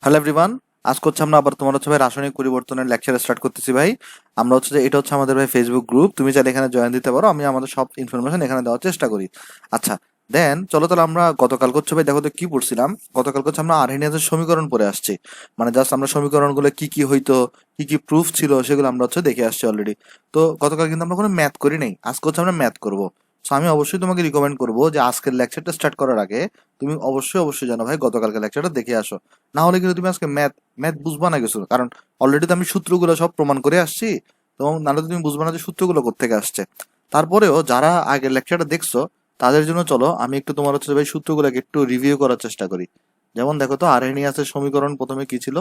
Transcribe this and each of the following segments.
Hello everyone, আজকে হচ্ছে আমরা আবার তোমার হচ্ছে ভাই রাসায়নিক পরিবর্তনের লেকচার স্টার্ট করতেছি ভাই। আমরা হচ্ছে যে এটা হচ্ছে আমাদের ভাই ফেসবুক গ্রুপ, তুমি চাইলে এখানে জয়েন দিতে পারো। আমি আমাদের সব ইনফরমেশন এখানে দেওয়ার চেষ্টা করি। আচ্ছা, দেন চলো তাহলে আমরা গতকাল হচ্ছে ভাই দেখো তো কি পড়ছিলাম। গতকাল হচ্ছে আমরা আরহেনিয়াসের সমীকরণ পড়ে আসছি, মানে জাস্ট আমরা সমীকরণগুলো কি কি হইতো, কি কি প্রুফ ছিল সেগুলো আমরা হচ্ছে দেখে আসছি অলরেডি। তো গতকাল কিন্তু আমরা কোনো ম্যাথ করি নাই, আজকে হচ্ছে আমরা ম্যাথ করবো। সো আমি অবশ্যই তোমাকে রিকমেন্ড করবো যে আজকের লেকচারটা স্টার্ট করার আগে তুমি অবশ্যই যেন ভাই গতকালকে লেকচারটা দেখে আসো। না হলে কিন্তু তুমি আজকে ম্যাথ ম্যাথ বুঝবা না কিছু, কারণ অলরেডি তো আমি সূত্রগুলো সব প্রমাণ করে আসছি। তো নাহলে তো তুমি বুঝবা না যে সূত্রগুলো কোত্থেকে আসছে। তারপরেও যারা আগের লেকচারটা দেখছো তাদের জন্য চলো আমি একটু তোমার হচ্ছে ভাই সূত্রগুলোকে একটু রিভিউ করার চেষ্টা করি। যেমন দেখো তো আরহেনিয়াসের সমীকরণ প্রথমে কি ছিল,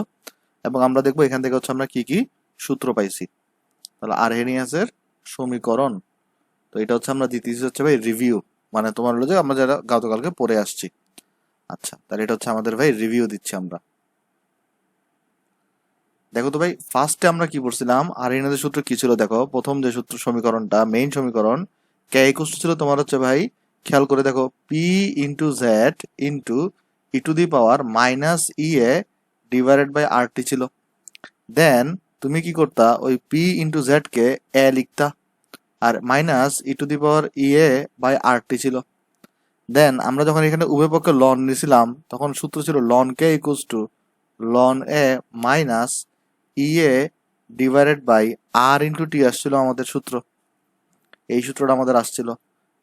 এবং আমরা দেখবো এখান থেকে হচ্ছে আমরা কি কি সূত্র পাইছি। তাহলে আরহেনিয়াসের সমীকরণ, তো এটা হচ্ছে আমরা দিতেছি হচ্ছে ভাই রিভিউ, মানে তোমার হলো যে আমরা যারা গতকালকে পড়ে আসছি। আচ্ছা, তাহলে এটা হচ্ছে আমাদের ভাই রিভিউ দিচ্ছি আমরা। দেখো তো ভাই, ফার্স্টে আমরা কি পড়ছিলাম, আরএনএর সূত্র কি ছিল দেখো। প্রথম যে সূত্র সমীকরণটা মেইন সমীকরণ, কে ইকুয়াল ছিল তোমার হচ্ছে ভাই, খেয়াল করে দেখো, P into Z into E to the power minus E A divided by R T ছিল। দেন তুমি কি করতা, ওই পি ইন্টু জেড কে এ লিখতা, আর minus E to the power E A by R T ছিল। দেন আমরা যখন এখানে উভয় পক্ষে লন নিয়েছিলাম তখন সূত্র ছিল ln K equal to ln A minus E A divided by R into T আসছিল আমাদের সূত্র। এই সূত্রটা আমাদের আসছিল।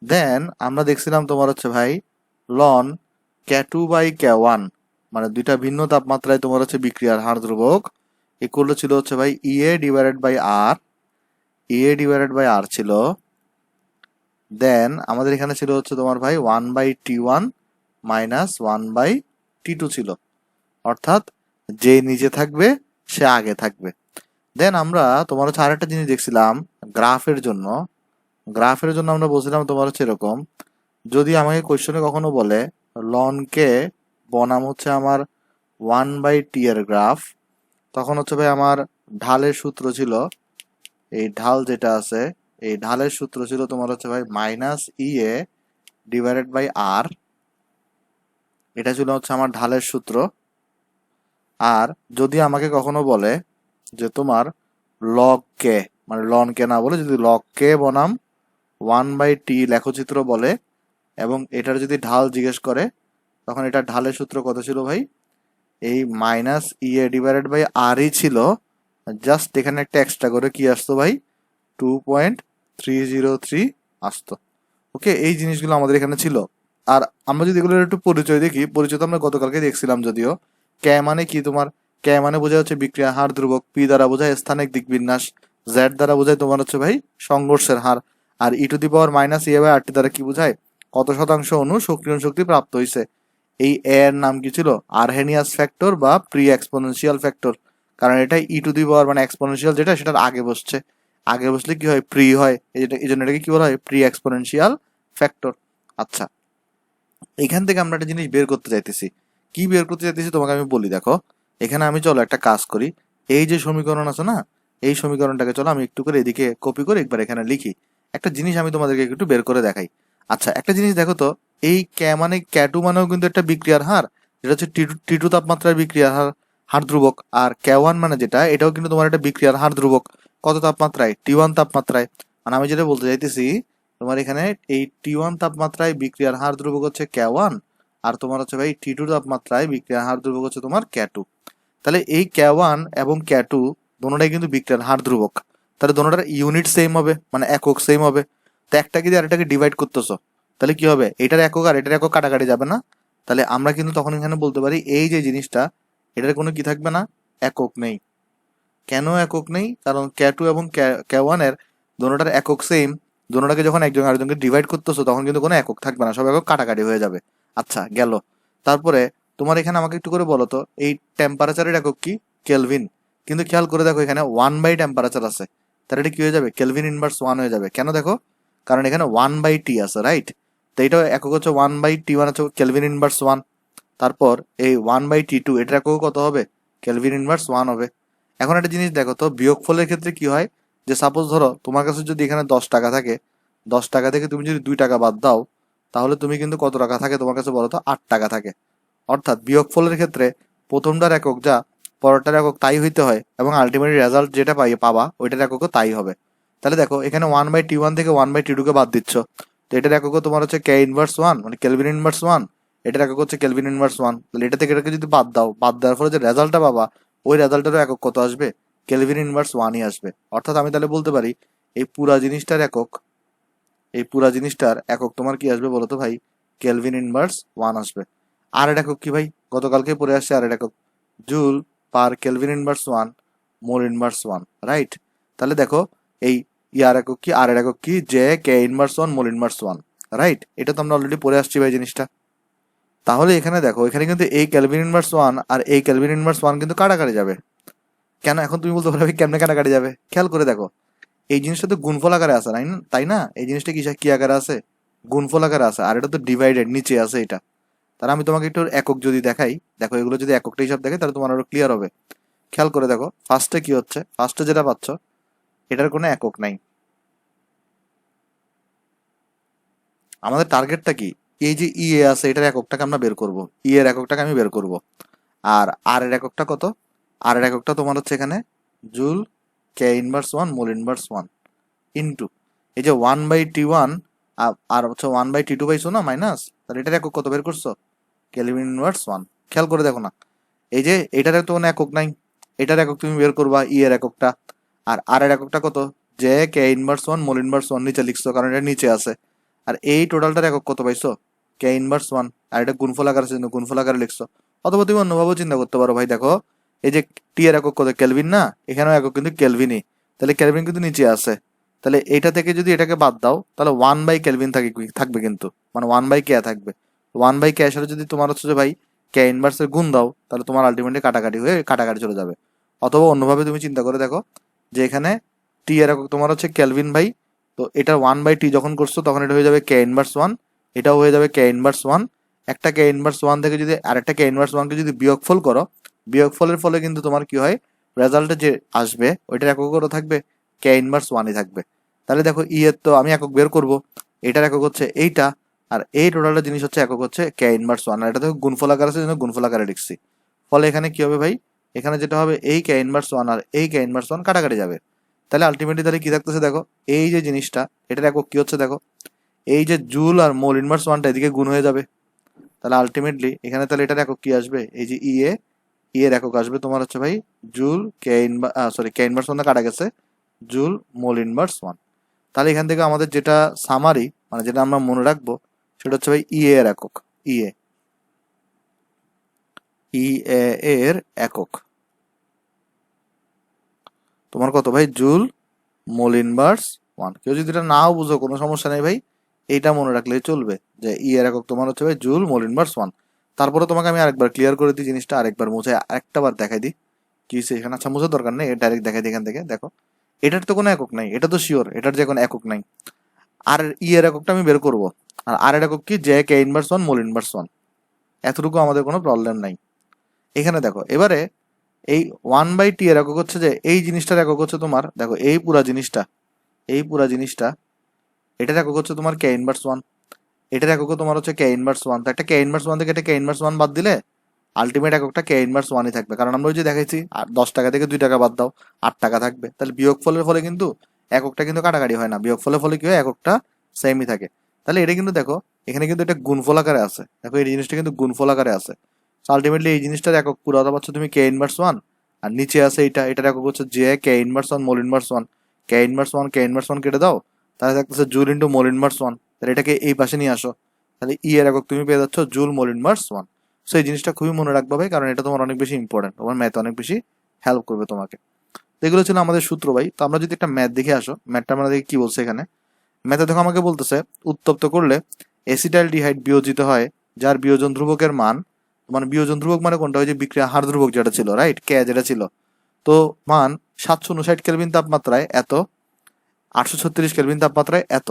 দেন আমরা দেখছিলাম তোমার হচ্ছে ভাই ln K two by K one, মানে দুইটা ভিন্ন তাপমাত্রায় তোমার হচ্ছে বিক্রিয়ার হার ধ্রুবক, ইকুয়াল ছিল হচ্ছে ভাই E A divided by R, E A divided by R ছিল। দেন আমাদের এখানে ছিল হচ্ছে তোমার ভাই one by T one minus one by T two ছিল, অর্থাৎ যে নিচে থাকবে সে আগে থাকবে। দেন আমরা তোমার হচ্ছে আরেকটা জিনিস দেখছিলাম গ্রাফের জন্য। গ্রাফের জন্য আমরা বলছিলাম তোমার হচ্ছে এরকম, যদি আমাকে কোয়েশ্চনে কখনো বলে লন কে বনাম হচ্ছে আমার ওয়ান বাই টি এর গ্রাফ, তখন হচ্ছে ভাই আমার ঢালের সূত্র ছিল, এই ঢাল যেটা আছে এই ঢালের সূত্র ছিল তোমার হচ্ছে ভাই minus E A divided by R, এটা ছিল হচ্ছে আমার ঢালের সূত্র। আর যদি আমাকে কখনো বলে যে তোমার লগ কে, মানে লন কে না বলে যদি লগ কে বনাম ওয়ান বাই টি লেখচিত্র বলে এবং এটার যদি ঢাল জিজ্ঞেস করে, তখন এটা ঢালের সূত্র কত ছিল ভাই, এই minus E A divided by আরই ছিল, জাস্ট এখানে একটা এক্সট্রা করে কি আসতো ভাই, 2.303 আসতো। ওকে, এই জিনিসগুলো আমাদের এখানে ছিল। আর আমরা যদি এগুলোর একটু পরিচয় দেখি, পরিচয় তো আমরা গতকালকে দেখছিলাম যদিও। কে মানে কি তোমার, কে মানে বোঝায় হচ্ছে বিক্রিয়া হার ধ্রুবক, পি দ্বারা বোঝায় স্থানিক দিক বিন্যাস, জেড দ্বারা বোঝায় তোমার হচ্ছে ভাই সংঘর্ষের হার, আর E to the power minus A by R T দ্বারা কি বোঝায়, কত শতাংশ অণু সক্রিয় শক্তি প্রাপ্ত হয়েছে। এই এ এর নাম কি ছিল, আরহেনিয়াস ফ্যাক্টর বা প্রি এক্সপোনেনশিয়াল ফ্যাক্টর, কারণ এটা ই টু দি পাওয়ার মানে এক্সপোনেনশিয়াল যেটা সেটার আগে বসছে, আগে বসলে কি হয় প্রি হয়, এই জন্য এটাকে কি বলা হয় প্রি এক্সপোনেনশিয়াল ফ্যাক্টর। আচ্ছা, এখান থেকে আমরা একটা জিনিস বের করতে চাইতেছি। কি বের করতে চাইতেছি তোমাকে আমি বলি, দেখো এখানে আমি চলো একটা কাজ করি, এই যে সমীকরণ আছে না, এই সমীকরণটাকে চলো আমি একটু করে এদিকে কপি করে একবার এখানে লিখি। একটা জিনিস আমি তোমাদেরকে একটু বের করে দেখাই। আচ্ছা, একটা জিনিস দেখো তো, এই কে মানে ক্যাটু মানেও কিন্তু একটা বিক্রিয়ার হার, যেটা হচ্ছে টি টু তাপমাত্রার বিক্রিয়ার হার, হার ধ্রুবক। আর কে ওয়ান মানে যেটা, এটাও কিন্তু তোমার একটা বিক্রিয়ার হার ধ্রুবক, কত তাপমাত্রায়, টি ওয়ান তাপমাত্রায়। মানে আমি যেটা বলতে চাইতেছি, তোমার এখানে এই টি ওয়ান তাপমাত্রায় বিক্রিয়ার হার ধ্রুবক হচ্ছে কে ওয়ান, আর তোমার হচ্ছে ভাই টি টু তাপমাত্রায় বিক্রিয়ার হার ধ্রুবক হচ্ছে তোমার কে টু। তাহলে এই কে ওয়ান এবং কে টু দোনোটাই কিন্তু বিক্রিয়ার হার ধ্রুবক, তাহলে দোনোটার ইউনিট সেম হবে, মানে একক সেম হবে। তো একটাকে দিয়ে আরেকটাকে ডিভাইড করতেছো, তাহলে কি হবে, এটার একক আর এটার একক কাটাকাটি যাবে না। তাহলে আমরা কিন্তু তখন এখানে বলতে পারি এই যে জিনিসটা, এটার কোনো কি থাকবে না, একক নেই। কেন একক নেই, কারণ কে টু এবং কে ওয়ান এর দোনোটার একক সেম, দোনোটাকে যখন একজন আরেকজনকে ডিভাইড করতেছো তখন কিন্তু কোনো একক থাকবে না, সব একক কাটাকাটি হয়ে যাবে। আচ্ছা গেল। তারপরে তোমার এখানে আমাকে একটু করে বলো তো, এই টেম্পারেচারের একক কি, কেলভিন। কিন্তু খেয়াল করে দেখো এখানে ওয়ান বাই টেম্পারেচার আছে, তাহলে এটা কি হয়ে যাবে, কেলভিন ইনভার্স ওয়ান হয়ে যাবে। কেন দেখো, কারণ এখানে ওয়ান বাই টি আছে, রাইট। তো এইটা একক হচ্ছে ওয়ান বাই টি ওয়ান হচ্ছে কেলভিন ইনভার্স ওয়ান। তারপর এই ওয়ান বাই টি টু এটার একক কত হবে, কেলভিন ইনভার্স ওয়ান হবে। এখন একটা জিনিস দেখো তো, বিয়োগফলের ক্ষেত্রে কি হয়, যে সাপোজ ধরো তোমার কাছে যদি এখানে 10 টাকা থাকে, 10 টাকা থেকে তুমি যদি 2 টাকা বাদ দাও, তাহলে তুমি কিন্তু কত টাকা থাকে তোমার কাছে বলো তো, 8 টাকা থাকে। অর্থাৎ বিয়োগফলের ক্ষেত্রে প্রথমটার একক যা পরেরটার একক তাই হইতে হয়, এবং আলটিমেট রেজাল্ট যেটা পাবা ওইটার এককও তাই হবে। তাহলে দেখো এখানে 1/T1 থেকে 1/T2 কে বাদ দিচ্ছ, তো এটার এককও তোমার হচ্ছে কে ইনভার্স 1 মানে কেলভিন ইনভার্স 1, এটার একক হচ্ছে কেলভিন ইনভার্স 1। তাহলে এটা থেকে এটাকে যদি বাদ দাও, বাদ দেওয়ার ফলে যে রেজাল্টটা পাবা ওই রেজাল্টেরও একক কত আসবে? কেলভিন ইনভার্স 1ই আসবে। অর্থাৎ আমি তাহলে বলতে পারি এই পুরা জিনিসটার একক, এই পুরা জিনিসটার একক তোমার কি আসবে বলো তো ভাই? কেলভিন ইনভার্স 1 আসবে। আর এর একক কি ভাই? গতকালকে পড়ে আসছে আর এর একক joule per kelvin inverse 1 mole inverse 1, right? তাহলে দেখো এই ইয়ার একক কি, আর এর একক কি? J K inverse 1 mole inverse 1, right? এটা তো আমরা অলরেডি পড়ে আসছি ভাই জিনিসটা। তাহলে এখানে দেখো এখানে কিন্তু এই কেলভিন ইনভার্স 1 আর এই কেলভিন ইনভার্স 1 কিন্তু কাটাকাটি যাবে। কেন? এখন তুমি বলতে পারবে কেমনে কাটাকাটি যাবে? খেয়াল করে দেখো, এই জিনিসটা তো গুণফল আকারে আছে, তাই না? এই জিনিসটা কি আকারে আছে? গুণফল আকারে আছে, আর এটা তো ডিভাইডেড নিচে আছে এটা। তাহলে আমি তোমাকে একটু একক যদি দেখাই, দেখো এগুলো যদি এককটা হিসাব দেখে তাহলে তোমার আরো ক্লিয়ার হবে। খেয়াল করে দেখো ফার্স্টে কি হচ্ছে, ফার্স্টে যেটা পাচ্ছ এটার কোনো একক নাই। আমাদের টার্গেটটা কি? এই যে ই এ আছে এটার এককটাকে আমরা বের করব, ই এর এককটাকে আমি বের করব। আর এর এককটা কত? আর এর এককটা তোমার হচ্ছে এখানে জুল কে ইনভার্স 1 মোল ইনভার্স 1 ইন্টু এই যে 1/T1 আর হচ্ছে 1/T2 পাইছো না মাইনাস, তাহলে এটার একক কত বের করছো? Kelvin inverse 1। খেয়াল করে দেখো না, এই যে এটার তো কোনো একক নাই, এটার একক তুমি বের করবা ই এর এককটা। আর এর এককটা কত? যে কে ইনভার্স 1 মোল ইনভার্স 1 নিচে লিখছো কারণ এটা নিচে আছে। আর এই টোটালটার একক কত পাইছো? কে ইনভার্স 1, আর এটা গুণফল আকারে জন্য গুণফল আকারে লিখছো। অথবা তুমি অন্যভাবেও চিন্তা করতে পারো ভাই, দেখো এই যে টি এর একক কত? কেলভিন না? এখানেও একক কিন্তু কেলভিনই, তাহলে কেলভিন কিন্তু নিচে আছে। তাহলে এইটা থেকে যদি এটাকে বাদ দাও তাহলে 1/কেলভিন থাকবে কিন্তু, মানে 1/কে থাকবে। 1/কে এর সাথে যদি তোমার হচ্ছে যে ভাই কে ইনভার্সের গুণ দাও তাহলে তোমার আলটিমেটলি কাটাকাটি হয়ে কাটাকাটি চলে যাবে। অথবা অন্যভাবে তুমি চিন্তা করে দেখো যে এখানে টি এর একক তোমার হচ্ছে কেলভিন ভাই, তো এটা 1/T যখন করছো তখন এটা হয়ে যাবে কে ইনভার্স 1, এটাও হয়ে যাবে কে ইনভার্স 1। একটা কে ইনভার্স 1 থেকে যদি আরেকটা কে ইনভার্স 1 কে যদি বিয়োগফল করো, বিয়োগফলের ফলে কিন্তু তোমার কি হয়? রেজাল্টে যে আসবে ওইটার একক কত থাকবে? কে ইনভার্স 1ই থাকবে। তাহলে দেখো ই এর তো আমি একক বের করব, এটার একক হচ্ছে এইটা, আর এই টোটালটা জিনিস হচ্ছে একক হচ্ছে কে ইনভার্স 1, আর এটা তো গুণফল আকার আছে জন্য গুণফল আকারে লিখছি। ফলে এখানে কি হবে ভাই? এখানে যেটা হবে এই কে ইনভার্স 1 আর এই কে ইনভার্স 1 কাটাকাটি যাবে। তাহলে আলটিমেটলি তাহলে কি থাকতেছে দেখো, এই যে জিনিসটা এটার একক কি হচ্ছে দেখো, এই যে জুল আর মোল ইনভার্স 1টা এদিকে গুণ হয়ে যাবে। তাহলে আলটিমেটলি এখানে তাহলে এটার একক কি আসবে? এই যে ই এর একক আসবে তোমার হচ্ছে ভাই জুল কে কে ইনভার্স 1 কাটা গেছে, জুল মোল ইনভার্স 1। তাহলে এখান থেকে আমাদের যেটা সামারি মানে যেটা আমরা মনে রাখবো সেটা হচ্ছে ভাই ই এর একক, ই এর একক তোমার কত ভাই? Joule mole inverse 1। কেউ যদি এটা নাও বুঝো কোনো সমস্যা নেই ভাই, এইটা মনে রাখলেই চলবে যে ই এর একক তোমার হচ্ছে ভাই জুল মোল ইনভার্স 1। তারপরে তোমাকে আমি আরেকবার ক্লিয়ার করে দিই জিনিসটা, আরেকবার মুছে আরেকটা বার দেখাই দিই কি হচ্ছে এখানে। আচ্ছা মুছে দরকার নেই, ডাইরেক্ট দেখাই দিই এখান থেকে। দেখো এটার তো কোনো একক নাই, এটা তো শিওর এটার যে কোনো একক নাই। আর ই এর এককটা আমি বের করবো, আর এর একক কি? J K inverse 1 mole inverse 1। এতটুকু আমাদের কোনো প্রবলেম নাই। এখানে দেখো এবারে এই 1/T এর একক হচ্ছে যে এই জিনিসটার একক হচ্ছে তোমার, দেখো এই পুরা জিনিসটা, এই পুরা জিনিসটা এটার একক হচ্ছে তোমার কে ইনভার্স 1, এটার একক তোমার হচ্ছে কে ইনভার্স 1। তো একটা কে ইনভার্স 1 থেকে একটা কে ইনভার্স 1 বাদ দিলে আলটিমেট এককটা কে ইনভার্স 1ই থাকবে, কারণ আমরা ওই যে দেখাইছি 10 টাকা থেকে 2 টাকা বাদ দাও 8 টাকা থাকবে। তাহলে বিয়োগফলের ফলে কিন্তু এককটা কিন্তু কাটাকাটি হয় না, বিয়োগফলের ফলে কি হয়? এককটা সেমই থাকে। তাহলে এটা কিন্তু দেখো এখানে কিন্তু এটা গুণফল আকারে আছে, দেখো এই জিনিসটা কিন্তু গুণফল আকারে আছে। আলটিমেটলি এই জিনিসটার একক পুরোটা পাচ্ছ তুমি কে ইনভার্স 1, আর নিচে আছে এটার একক হচ্ছে যে কে ইনভার্স 1 মোল ইনভার্স 1। কে ইনভার্স 1 কে ইনভার্স 1 কেটে দাও, তাহলে থাকতেছে জুল ইন্টু মোল ইনভার্স 1। তাহলে এটাকে এই পাশে নিয়ে আসো, তাহলে ই এর একক তুমি পেয়ে যাচ্ছ জুল মোল ইনভার্স 1। সো এই জিনিসটা খুবই মনে রাখবে ভাই, কারণ এটা তোমার অনেক বেশি ইম্পর্টেন্ট, তোমার ম্যাথ অনেক বেশি হেল্প করবে তোমাকে। তো এগুলো ছিল আমাদের সূত্র ভাই। তো আমরা যদি একটা ম্যাথ দেখে আসো, ম্যাথটা আমরা দেখি কি বলছে এখানে। ম্যাথে দেখো আমাকে বলতেছে উত্তপ্ত করলে এসিটাইলডিহাইড বিয়োজিত হয় যার বিয়োজন ধ্রুবকের মান, মানে বিয়োজন ধ্রুবক মানে কোনটা? ওই যে বিক্রিয়া হার ধ্রুবক যেটা ছিল, রাইট, কে যেটা ছিল, তো মান 759 কেলভিন তাপমাত্রায় এত, 836 কেলভিন তাপমাত্রায় এত।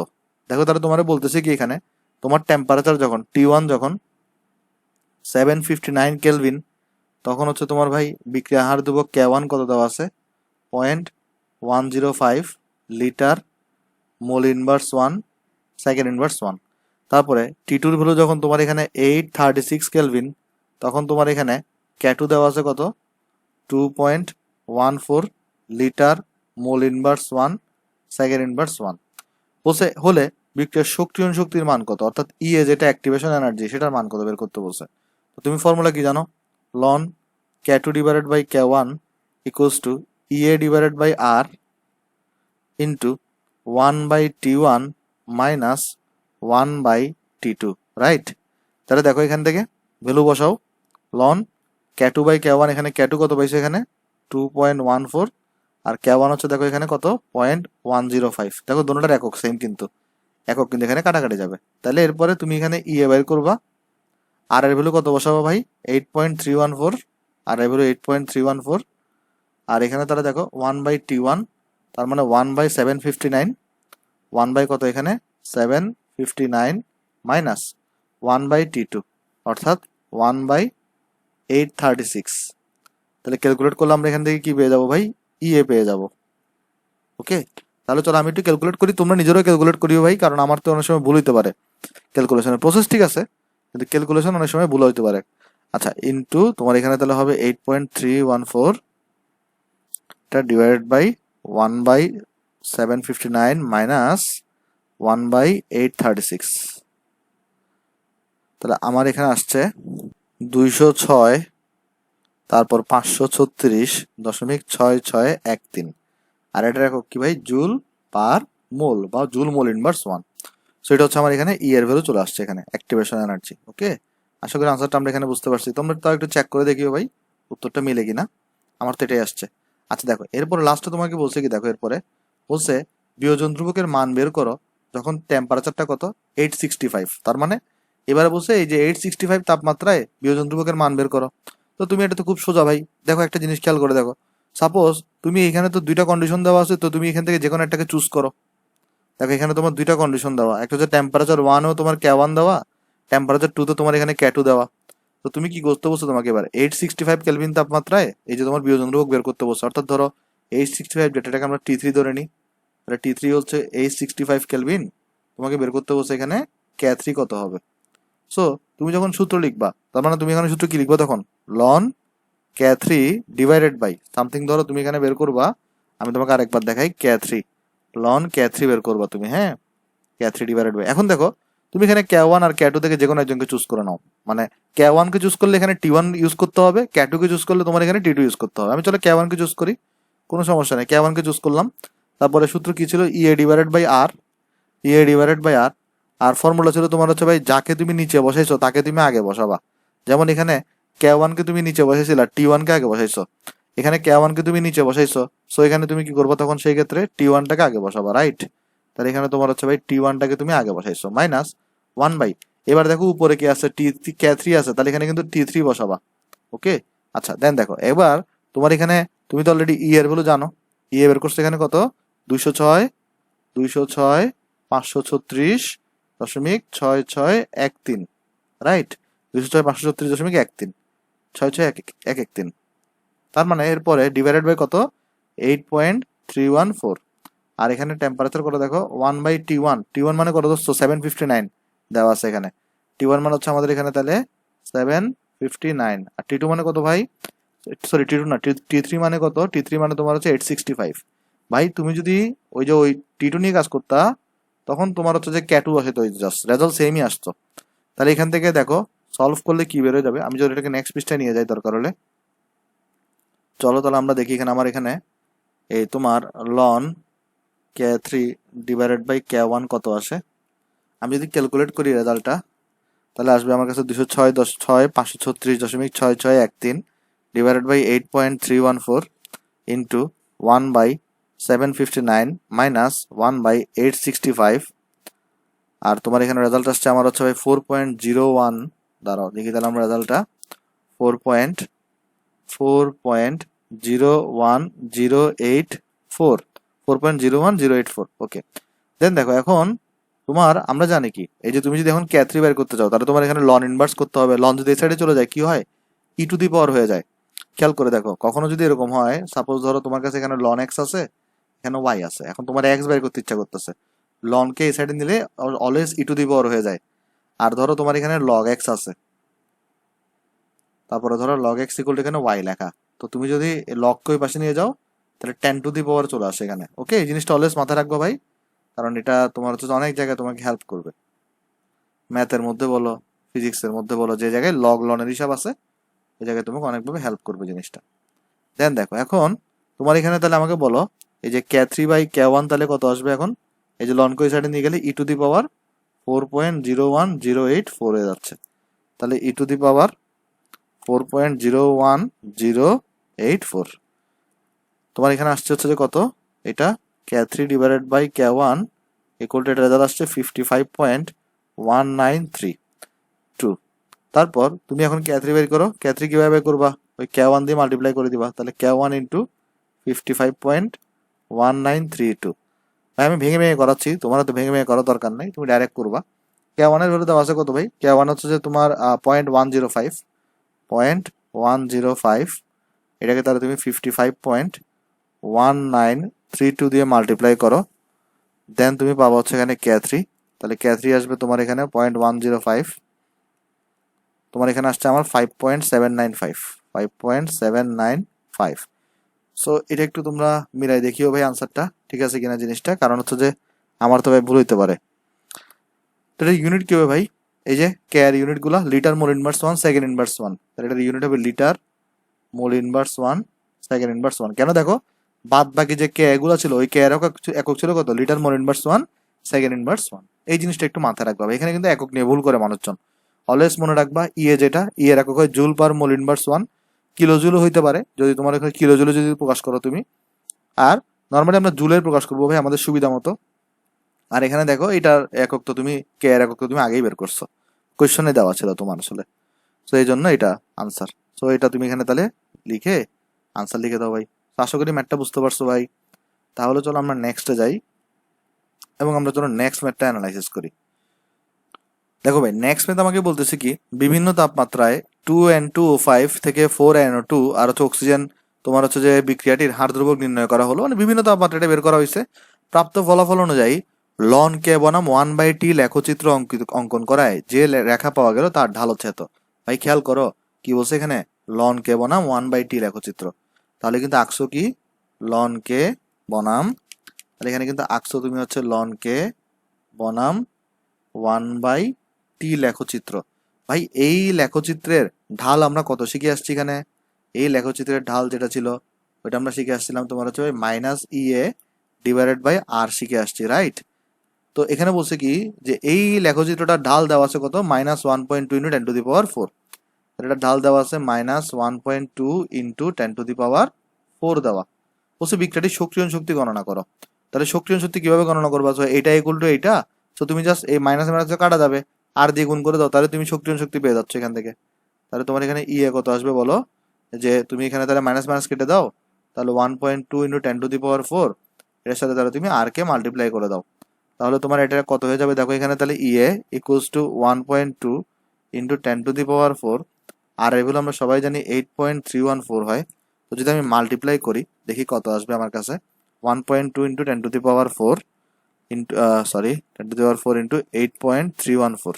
দেখো তারা তোমার বলতেছে কি এখানে তোমার টেম্পারেচার যখন T1 যখন 759 কেলভিন, তখন হচ্ছে তোমার ভাই বিক্রিয়া হার ধ্রুবক K1 কত দেওয়া আছে? 0.105 লিটার মোল ইনভার্স 1 সেকেন্ড ইনভার্স 1। তারপরে T2 ভ্যালু যখন তোমার এখানে 836 কেলভিন, তখন তোমার এখানে K2 দেওয়া আছে কত 2.14 লিটার, মোল ইনভার্স 1, সেকেন্ড ইনভার্স 1 বলছে হলে বিক্রিয়ার শক্তিয়ন শক্তির মান কত, অর্থাৎ ইএ যেটা অ্যাক্টিভেশন এনার্জি সেটার মান কত বের করতে বলছে। তো তুমি ফর্মুলা কি জানো, ln K2 divided by K1 equals to EA divided by R into 1/T1 minus 1/T2, right. তাহলে দেখো এখান থেকে ভ্যালু বসাও, লন K2 বাই K1, এখানে K2 কত পাইছো, এখানে 2.14, আর K1 হচ্ছে দেখো এখানে কত 0.105। দেখো দুটোটার একক সেম, কিন্তু একক কিন্তু এখানে কাটাকাটি যাবে। তাহলে এরপরে তুমি এখানে ইএ বের করবা, আর এর ভ্যালু কত বসাবো ভাই 8.314, আর এর ভ্যালু 8.314, আর এখানে তাহলে দেখো 1/T1, তার মানে 1/759, 1 বাই কত এখানে 759 মাইনাস 1/T2 অর্থাৎ 1/836। তাহলে ক্যালকুলেট করলে আমরা এখান থেকে কি পেয়ে যাবো ভাই, ইএ পেয়ে যাবো। ওকে, তাহলে চলো আমি একটু ক্যালকুলেট করি, তোমরা নিজেরাও ক্যালকুলেট করিও ভাই, কারণ আমার তো অনেক সময় ভুল হইতে পারে। ক্যালকুলেশনের প্রসেস ঠিক আছে, কিন্তু ক্যালকুলেশন অনেক সময় ভুল হইতে পারে। আচ্ছা, ইনটু তোমার এখানে তাহলে হবে 8.314 এটা ডিভাইডেড বাই 1/759 মাইনাস 1/836। তাহলে আমার এখানে আসছে 206, তারপর 536.6613, আর এটার একক কি ভাই জুল পার মোল বা জুল মোল ইনভার্স 1। সো এটা হচ্ছে আমার এখানে ই এর ভ্যালু চলে আসছে এখানে অ্যাক্টিভেশন এনার্জি। ওকে, আশা করি আনসারটা আমরা এখানে বুঝতে পারছি। তোমরা তাও একটু চেক করে দেখিও ভাই উত্তরটা মিলে কিনা, আমার তো এটাই আসছে। আচ্ছা দেখো এরপরে লাস্টে তোমাকে বলছে কি, দেখো এরপরে বলছে বিয়োজন ধ্রুবকের মান বের করো যখন টেম্পারেচারটা কত 865। তার মানে এবারে বলছে এই যে 865 তাপমাত্রায় বিয়োজন ধ্রুবকের মান বের করো। তো তুমি এটা তো খুব সোজা ভাই, দেখো একটা জিনিস খেয়াল করে দেখো, সাপোজ তুমি এখানে তো দুইটা কন্ডিশন দেওয়া আছে, তো তুমি এখান থেকে যে কোনো একটাকে চুজ করো। দেখো এখানে তোমার দুইটা কন্ডিশন দেওয়া, একটা হচ্ছে টেম্পারেচার 1 ও তোমার K1 দেওয়া, টেম্পারেচার 2 তো তোমার এখানে K2 দেওয়া। তো তুমি কি করতে বলছো, তোমাকে এবার 865 কেলভিন তাপমাত্রায় এই যে তোমার বিয়োজন ধ্রুবক বের করতে বলছো, অর্থাৎ ধরো 865 যেটাকে আমরা T3 ধরে নিই, তাহলে T3 হচ্ছে 865 কেলভিন, তোমাকে বের করতে বলছো এখানে K3 কত হবে। সো তুমি যখন সূত্র লিখবা, তার মানে তুমি এখানে সূত্র কি লিখবা, তখন loan K3 divided by something, ধরো তুমি এখানে বের করবা, আমি তোমাকে আরেকবার দেখাই, K3 লন K3 বের করবা তুমি, হ্যাঁ K3 ডিভাইডেড বাই। এখন দেখো তুমি এখানে K1 আর K2 থেকে যে কোনো একজনকে চুজ করে নাও, মানে K1 কে চুজ করলে এখানে T1 ইউজ করতে হবে, K2 কে চুজ করলে তোমার এখানে T2 ইউজ করতে হবে। আমি চলো K1 কে চুজ করি, কোনো সমস্যা নেই, K1 কে চুজ করলাম। তারপরে সূত্র কি ছিল, E A divided by R, E A divided by R, আর ফর্মুলা ছিল তোমার হচ্ছে ভাই যাকে তুমি নিচে বসাইছো তাকে তুমি আগে বসাবা। যেমন এখানে K1 কে তুমি নিচে বসাইছিলা, T1 কে আগে বসাইছো, এখানে K1 কে তুমি নিচে বসাইছো, সো এখানে তুমি কি করবা, তখন সেই ক্ষেত্রে T1 টাকে আগে বসাবা, রাইট। তাহলে এখানে তোমার হচ্ছে ভাই T1 টাকে তুমি আগে বসাইছো মাইনাস 1 বাই, এবার দেখো উপরে কি আছে K3 আছে, তাহলে এখানে কিন্তু T3 বসাবা। ওকে, আচ্ছা দেন দেখো এবার তোমার এখানে তুমি তো অলরেডি ই এর ভ্যালু জানো, ই এ বের করছো এখানে কত 206 536.6613, রাইট, 206 536.13 6613। তার মানে এরপরে ডিভাইডেড বাই কত 8.314, আর এখানে টেম্পারেচার কত দেখো 1/T1, T1 মানে কত দোস্ত 759 দেওয়া আছে এখানে, T1 মানে হচ্ছে আমাদের এখানে তাহলে 759, আর T2 মানে কত ভাই, সরি T2 না, T3 মানে কত, T3 মানে তোমার হচ্ছে 865। ভাই তুমি যদি ওই যে ওই T2 নিয়ে কাজ করতা, তখন তোমার হচ্ছে যে K2 আসে, তো জাস্ট রেজাল্ট সেমই আসতো। তাহলে এখান থেকে দেখো সলভ করলে কি বেরোয় যাবে, আমি যদি এটাকে নেক্সট পৃষ্ঠায় নিয়ে যাই দরকার হলে, চলো তাহলে আমরা দেখি এখানে আমার এখানে এই তোমার loan K3 divided by K1 কত আসে। আমি যদি ক্যালকুলেট করি রেজাল্টটা, তাহলে আসবে আমার কাছে 206.536.6613 ডিভাইডেড বাই 8.314 ইন্টু 1/759 মাইনাস 1/865, আর তোমার এখানে রেজাল্ট আসছে আমার হচ্ছে ভাই 4.01, দাঁড়াও দেখি তাহলে আমরা রেজাল্টটা 4.01084, ওকে। দেন দেখো এখন তোমার আমরা জানি কি, এই যে তুমি যদি এখন K3 বের করতে চাও, তাহলে তোমার এখানে লন ইনভার্স করতে হবে, লন যদি এই সাইডে চলে যায় কি হয় ই টু দি পাওয়ার হয়ে যায়। খেয়াল করে দেখো কখনো যদি এরকম হয়, সাপোজ ধরো তোমার কাছে এখানে লন এক্স আছে, এখানে ওয়াই আছে, এখন তোমার এক্স বের করতে ইচ্ছা করতেছে, লনকে এই সাইডে নিলে অলওয়েজ ই টু দি পাওয়ার হয়ে যায়। আর ধরো তোমার এখানে লগ এক্স আছে, তারপরে ধরো লগ এক্স ইকুয়াল টু এখানে ওয়াই লেখা। তো তুমি যদি লগকে ওই পাশে নিয়ে যাও তাহলে 10 টু দি পাওয়ার চলে আসে এখানে। ওকে, এই জিনিসটা অলওয়েজ মাথায় রাখবো ভাই, কারণ এটা তোমার হচ্ছে অনেক জায়গায় তোমাকে হেল্প করবে। ম্যাথের মধ্যে বলো, ফিজিক্সের মধ্যে বলো, যে জায়গায় লগ লনের হিসাব আছে ওই জায়গায় তোমাকে অনেকভাবে হেল্প করবে জিনিসটা। দেন দেখো এখন তোমার এখানে তাহলে আমাকে বলো এই যে K3/K1 তাহলে কত আসবে এখন? এই যে লন কো সাইডে নিয়ে গেলে e⁻4.0108 হয়ে যাচ্ছে। তাহলে e⁻4.0108 তোমার এখানে আসছে হচ্ছে যে কত? এটা K3/K1 ইকুয়াল টু, এটা রেজাল্ট আসছে 55.1932। তারপর তুমি এখন K3 বের করো। K3 কিভাবে বের করবা? ওই K1 দিয়ে মাল্টিপ্লাই করে দিবা। তাহলে K1 ইন্টু 55.1932। ভাই আমি ভেঙে ভেঙে করাচ্ছি, তোমার তো ভেঙে ভেঙে করার দরকার নাই, তুমি ডাইরেক্ট করবা। K1 এর ভ্যালু দেওয়া আছে কত ভাই? K1 হচ্ছে যে তোমার 0.105, এটাকে তাহলে তুমি 55.1932 দিয়ে মাল্টিপ্লাই করো। দেন তুমি পাবা হচ্ছে এখানে K3। তাহলে K3 আসবে তোমার এখানে 0.105, তোমার এখানে আসছে আমার 5.795। সো এটা একটু তোমরা মিলাই দেখিও ভাই আনসারটা ঠিক আছে কিনা জিনিসটা, কারণ হচ্ছে যে আমার তো ভাই ভুল হইতে পারে। তো এটা ইউনিট কি হবে ভাই? এই যে কে এর ইউনিট গুলা লিটার মোল ইনভার্স 1 সেকেন্ড ইনভার্স 1, তাহলে এটার ইউনিট হবে লিটার মোল ইনভার্স 1 সেকেন্ড ইনভার্স 1। কেন? দেখো বাদ বাকি যে কে এগুলো ছিল ওই কে এর একক ছিল কত? লিটার মোল ইনভার্স 1 সেকেন্ড ইনভার্স 1। এই জিনিসটা একটু মাথায় রাখবা, এখানে কিন্তু একক নিয়ে ভুল করে মানুষজন। অলওয়েজ মনে রাখবা যেটা এর একক হয় joule per mole inverse 1, kilo জুলও হইতে পারে যদি তোমার এখানে কিলো জুলে যদি প্রকাশ করো তুমি। আর নর্মালি আমরা জুলের প্রকাশ করবো ভাই আমাদের সুবিধা মতো। আর এখানে দেখো এটার একক তো তুমি কে এর একক তো তুমি আগেই বের করছো, কোয়েশ্চনে দেওয়া ছিল তোমার আসলে। তো এই জন্য এটা আনসার। সো এটা তুমি এখানে তাহলে লিখে আনসার লিখে দাও ভাই। তো আশা করি ম্যাথটা বুঝতে পারছো ভাই। তাহলে চলো আমরা নেক্সটে যাই এবং আমরা চলো নেক্সট ম্যাথটা অ্যানালাইসিস করি। দেখো ভাই নেক্সট ম্যাথ আমাকে বলতেছে কি, বিভিন্ন তাপমাত্রায় 2N2O5 থেকে 4NO2 আর হচ্ছে অক্সিজেন তোমার হচ্ছে যে বিক্রিয়াটির হার ধ্রুবক নির্ণয় করা হলো, মানে বিভিন্ন তাপমাত্রাটা বের করা হয়েছে। প্রাপ্ত ফলাফল অনুযায়ী লন কে বনাম 1/T লেখচিত্র অঙ্কন করায় যে রেখা পাওয়া গেল তার ঢাল হচ্ছে এত। ভাই খেয়াল করো কি বলছে এখানে, লন কে বনাম 1/T লেখচিত্র। তাহলে কিন্তু আকসো কি লন কে বনাম, তাহলে এখানে কিন্তু আকসো তুমি হচ্ছে লন কে বনাম 1/T লেখচিত্র। ভাই এই লেখচিত্রের ঢাল আমরা কত শিখে আসছি এখানে? এই লেখচিত্রের ঢাল যেটা ছিল ওইটা আমরা শিখে আসছিলাম তোমার হচ্ছে -EA/R শিখে আসছি, রাইট? তো এখানে বলছে কি যে এই লেখচিত্রটার ঢাল দেওয়া আছে কত? -1.2 ইন্টু 10⁴। এটা ঢাল দেওয়া আছে -1.2 ইন্টু 10⁴ দেওয়া। বলছে বিক্রিয়াটির সক্রিয় শক্তি গণনা করো। তাহলে সক্রিয় শক্তি কিভাবে গণনা করবা? এটা ইকুয়াল টু এইটা, তো তুমি জাস্ট এই মাইনাস মাইনাস কাটা যাবে, আর দিয়ে গুণ করে দাও, তাহলে তুমি সক্রিয় শক্তি পেয়ে যাচ্ছ এখান থেকে। তাহলে তোমার এখানে কত আসবে বলো? যে তুমি এখানে তাহলে মাইনাস মাইনাস কেটে দাও, তাহলে 1.2 ইন্টু 10⁴ এর সাথে তাহলে তুমি আর কে মাল্টিপ্লাই করে দাও, তাহলে তোমার এটা কত হয়ে যাবে দেখো এখানে, তাহলে ইকুয়ালস টু 1.2 ইন্টু 10⁴। আর এগুলো আমরা সবাই জানি 8.314 হয়। তো যদি আমি মাল্টিপ্লাই করি দেখি কত আসবে আমার কাছে। 1.2 ইন্টু 10⁴ ইন্টু 10⁴ ইন্টু 8.314,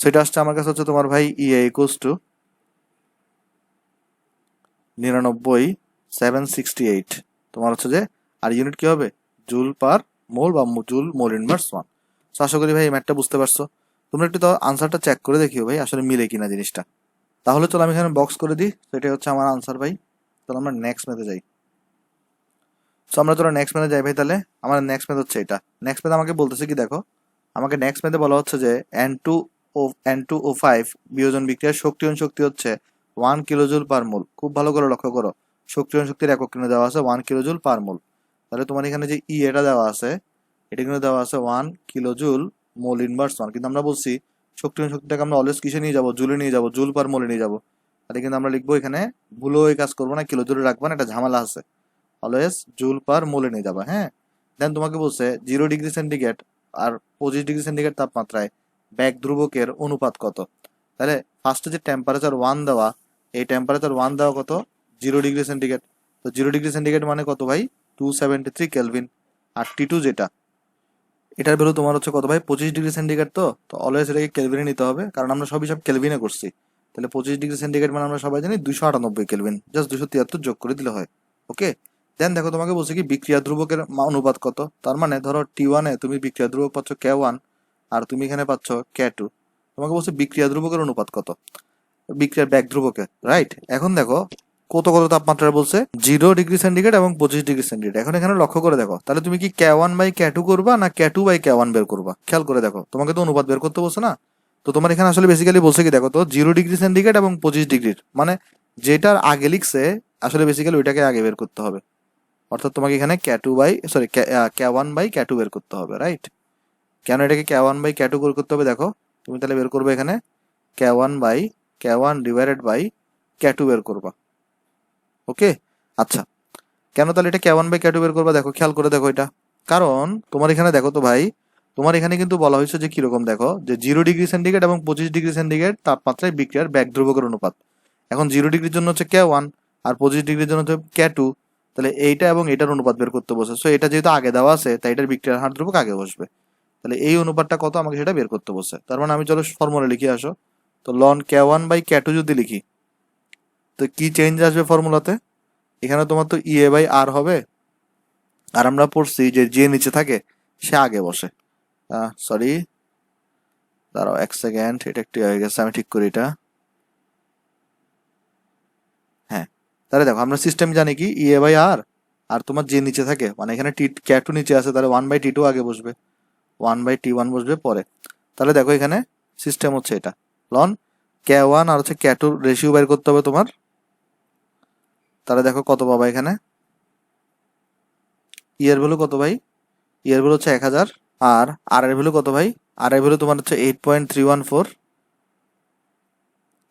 সেটা আসছে আমার কাছে হচ্ছে তোমার ভাই ইকুয়ালস টু 99,768 তোমার হচ্ছে যে। আর ইউনিট কি হবে? জুল পার মোল বা জুল মোল ইনভার্স 1। তো আশা করি ভাই এই ম্যাথটা বুঝতে পারছো। তোমরা একটু তো আনসারটা চেক করে দেখিও ভাই আসলে মিলে কিনা জিনিসটা। তাহলে চলো আমি এখানে বক্স করে দিই, সেটাই হচ্ছে আমার আনসার ভাই। তাহলে আমরা নেক্সট ম্যাথে যাই। সো আমরা চলো নেক্সট ম্যাথে যাই ভাই। তাহলে আমার নেক্সট ম্যাথ হচ্ছে এটা। নেক্সট ম্যাথ আমাকে বলতেছে কি দেখো, আমাকে নেক্সট ম্যাথে বলা হচ্ছে যে N2O5 বিয়োজন বিক্রিয়ার সক্রিয়ণ শক্তি হচ্ছে 1 কিলোজুল পার মোল। খুব ভালো করে লক্ষ্য করো, সক্রিয়ণ শক্তির একক কিন্তু দেওয়া আছে 1 কিলোজুল পার মোল। তাহলে তোমার এখানে যে এটা দেওয়া আছে এটা কিন্তু দেওয়া আছে 1 কিলোজুল মোল ইনভার্স 1, কিন্তু আমরা বলছি সক্রিয়ণ শক্তিটাকে আমরা অলওয়েজ কিসে নিয়ে যাবো? জুলে নিয়ে যাবো, জুল পার মোলে নিয়ে যাবো। তাহলে কিন্তু আমরা লিখবো এখানে ভুলও এই কাজ করবো না, কিলোজুলে রাখবো না, এটা ঝামেলা আছে, অলওয়েজ জুল পার মোলে নিয়ে যাবা। হ্যাঁ, দেন তোমাকে বলছে 0 ডিগ্রি সেন্টিগ্রেড আর 25 ডিগ্রি সেন্টিগ্রেড তাপমাত্রায় ব্যাক ধ্রুবকের অনুপাত কত? তাহলে ফার্স্টে যে টেম্পারেচার 1 দেওয়া, এই টেম্পারেচার 1 দেওয়া কত? 0 ডিগ্রি সেন্টিগ্রেড। তো 0 ডিগ্রি সেন্টিগ্রেড মানে কত ভাই? 273 কেলভিন। আর T2 যেটা, এটার ভ্যালু তোমার হচ্ছে কত ভাই? 25 ডিগ্রি সেন্টিগ্রেড। তো অলওয়েজ এটাকে কেলভিনে নিতে হবে, কারণ আমরা সব কেলভিনে করছি। তাহলে 25°C মানে আমরা সবাই জানি 298 কেলভিন, জাস্ট 273 যোগ করে দিলে হয়। ওকে, দেন দেখো তোমাকে বলছে কি বিক্রিয়া ধ্রুবকের অনুপাত কত। তার মানে ধরো T1 এ তুমি বিক্রিয়া ধ্রুবক পাচ্ছ K1 আর তুমি এখানে পাচ্ছ K2। তোমাকে বলছে বিক্রিয়া ধ্রুবকের অনুপাত কত বিক্রিয়ার ব্যাক ধ্রুবকে, রাইট। এখন দেখো কত কত তাপমাত্রা বলছে, 0°C এবং 25°C। এখন এখানে লক্ষ্য করে দেখো, তাহলে তুমি কি K1/K2 করবা না K2/K1 বের করবা, খেয়াল করে দেখো। তোমাকে তো অনুপাত বের করতে বলছে না, তো তোমার এখানে আসলে বেসিক্যালি বলছে কি দেখো তো 0°C এবং 25°, মানে যেটার আগে লিখছে আসলে বেসিক্যালি ওইটাকে আগে বের করতে হবে। অর্থাৎ তোমাকে এখানে K1/K2 বের করতে হবে, রাইট। কেন এটাকে K1/K2 বের করতে হবে দেখো, তুমি তাহলে বের করবে এখানে K1/K1 ডিভাইডেড বাই K2 বের করবা। ওকে, আচ্ছা, কেন তাহলে এটা K1/K2 বের করবা দেখো, খেয়াল করে দেখো এটা। কারণ তোমার এখানে দেখো তো ভাই, তোমার এখানে কিন্তু বলা হয়েছে যে কিরকম দেখো, যে 0°C এবং 25°C তাপমাত্রায় বিক্রিয়ার ব্যাক ধ্রুবকের অনুপাত। এখন 0°র জন্য হচ্ছে K1 আর 25°র জন্য হচ্ছে K2, তাহলে এইটা এবং এটার অনুপাত বের করতে বসে। সো এটা যেহেতু আগে দেওয়া আছে তাই এটার বিক্রিয়ার হার ধ্রুবক আগে বসবে। তাহলে এই অনুপাতটা কত আমাকে সেটা বের করতে বসে। তার মানে আমি চলো ফর্মুলা লিখে আসো। তো লন K1/K2 যদি লিখি তো কি চেঞ্জ আসবে ফর্মুলাতে, এখানে তোমার তো EA/R হবে, আর আমরা পড়ছি যে যে নিচে থাকে সে আগে বসে। সরি, দাঁড়াও 1 সেকেন্ড, এটা একটু হয়ে গেছে, আমি ঠিক করি এটা। হ্যাঁ, তাহলে দেখো আমরা সিস্টেম জানি কি EA/R, আর তোমার যে নিচে থাকে মানে এখানে K2 নিচে আছে, তাহলে 1/T2 আগে বসবে, 1/T1 বসবে পরে। তাহলে দেখো এখানে সিস্টেম হচ্ছে এটা, লন K1 আর হচ্ছে K2 রেশিও বের করতে হবে তোমার। তাহলে দেখো কত পাবা এখানে, এর ভ্যালু কত ভাই, এর ভ্যালু হচ্ছে 1000, আর আর এর ভ্যালু কত ভাই, আর এর ভ্যালু তোমার হচ্ছে 8.314।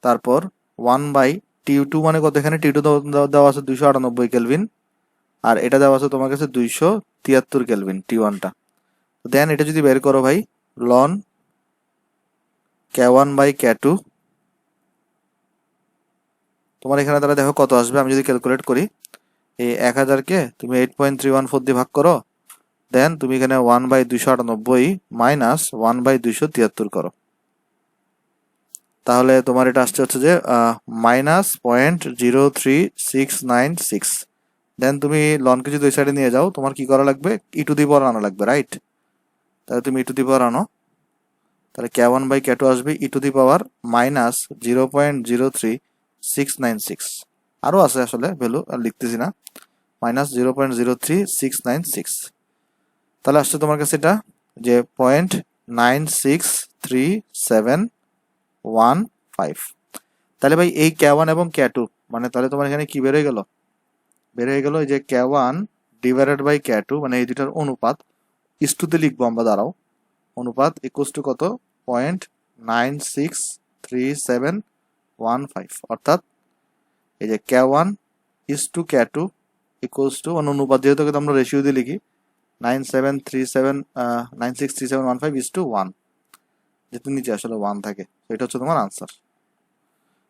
তারপর 1/T2 মানে কত, এখানে T2 দেওয়া আছে 298 কেলভিন, আর এটা দেওয়া আছে তোমার কাছে 273 কেলভিন T1টা। দেন এটা যদি বের করো ভাই, লন K1/K2, তোমার এখানে তাহলে দেখো কত আসবে। আমি যদি ক্যালকুলেট করি, এই 1000কে তুমি 8.314 দিয়ে ভাগ করো, দেন তুমি এখানে 1/298 মাইনাস 1/273 করো, তাহলে তোমার এটা আসছে হচ্ছে যে -0.03696। দেন তুমি লনকে যদি ওই সাইডে নিয়ে যাও, তোমার কি করা লাগবে, e⁻ আনা লাগবে, রাইট। তাহলে তুমি e⁻ আনো, তাহলে K1/K2 আসবে e⁻ মাইনাস 0.03696। আরও আছে আসলে ভ্যালু, আর লিখতেছি না, মাইনাস 0.03696। তাহলে আসছে তোমার কাছে এটা যে 0.96371 তাহলে ভাই এই K1 এবং K2 মানে তাহলে তোমার এখানে কি বের হয়ে গেল, বের হয়ে গেল এই যে K1 ডিভাইডেড বাই K2, মানে এই দুটার অনুপাত ইস্টুতে লিখবো আমরা, দাঁড়াও, অনুপাত ইকুয়ালস টু কত, 0.96371 অর্থাৎ এই যে K1 K2 ইকুয়ালস টু অনুপাত, যেহেতু আমরা রেশিও দিয়ে লিখি 963715 যেহেতু নিচে আসলে 1 থাকে, এটা হচ্ছে তোমার আনসার।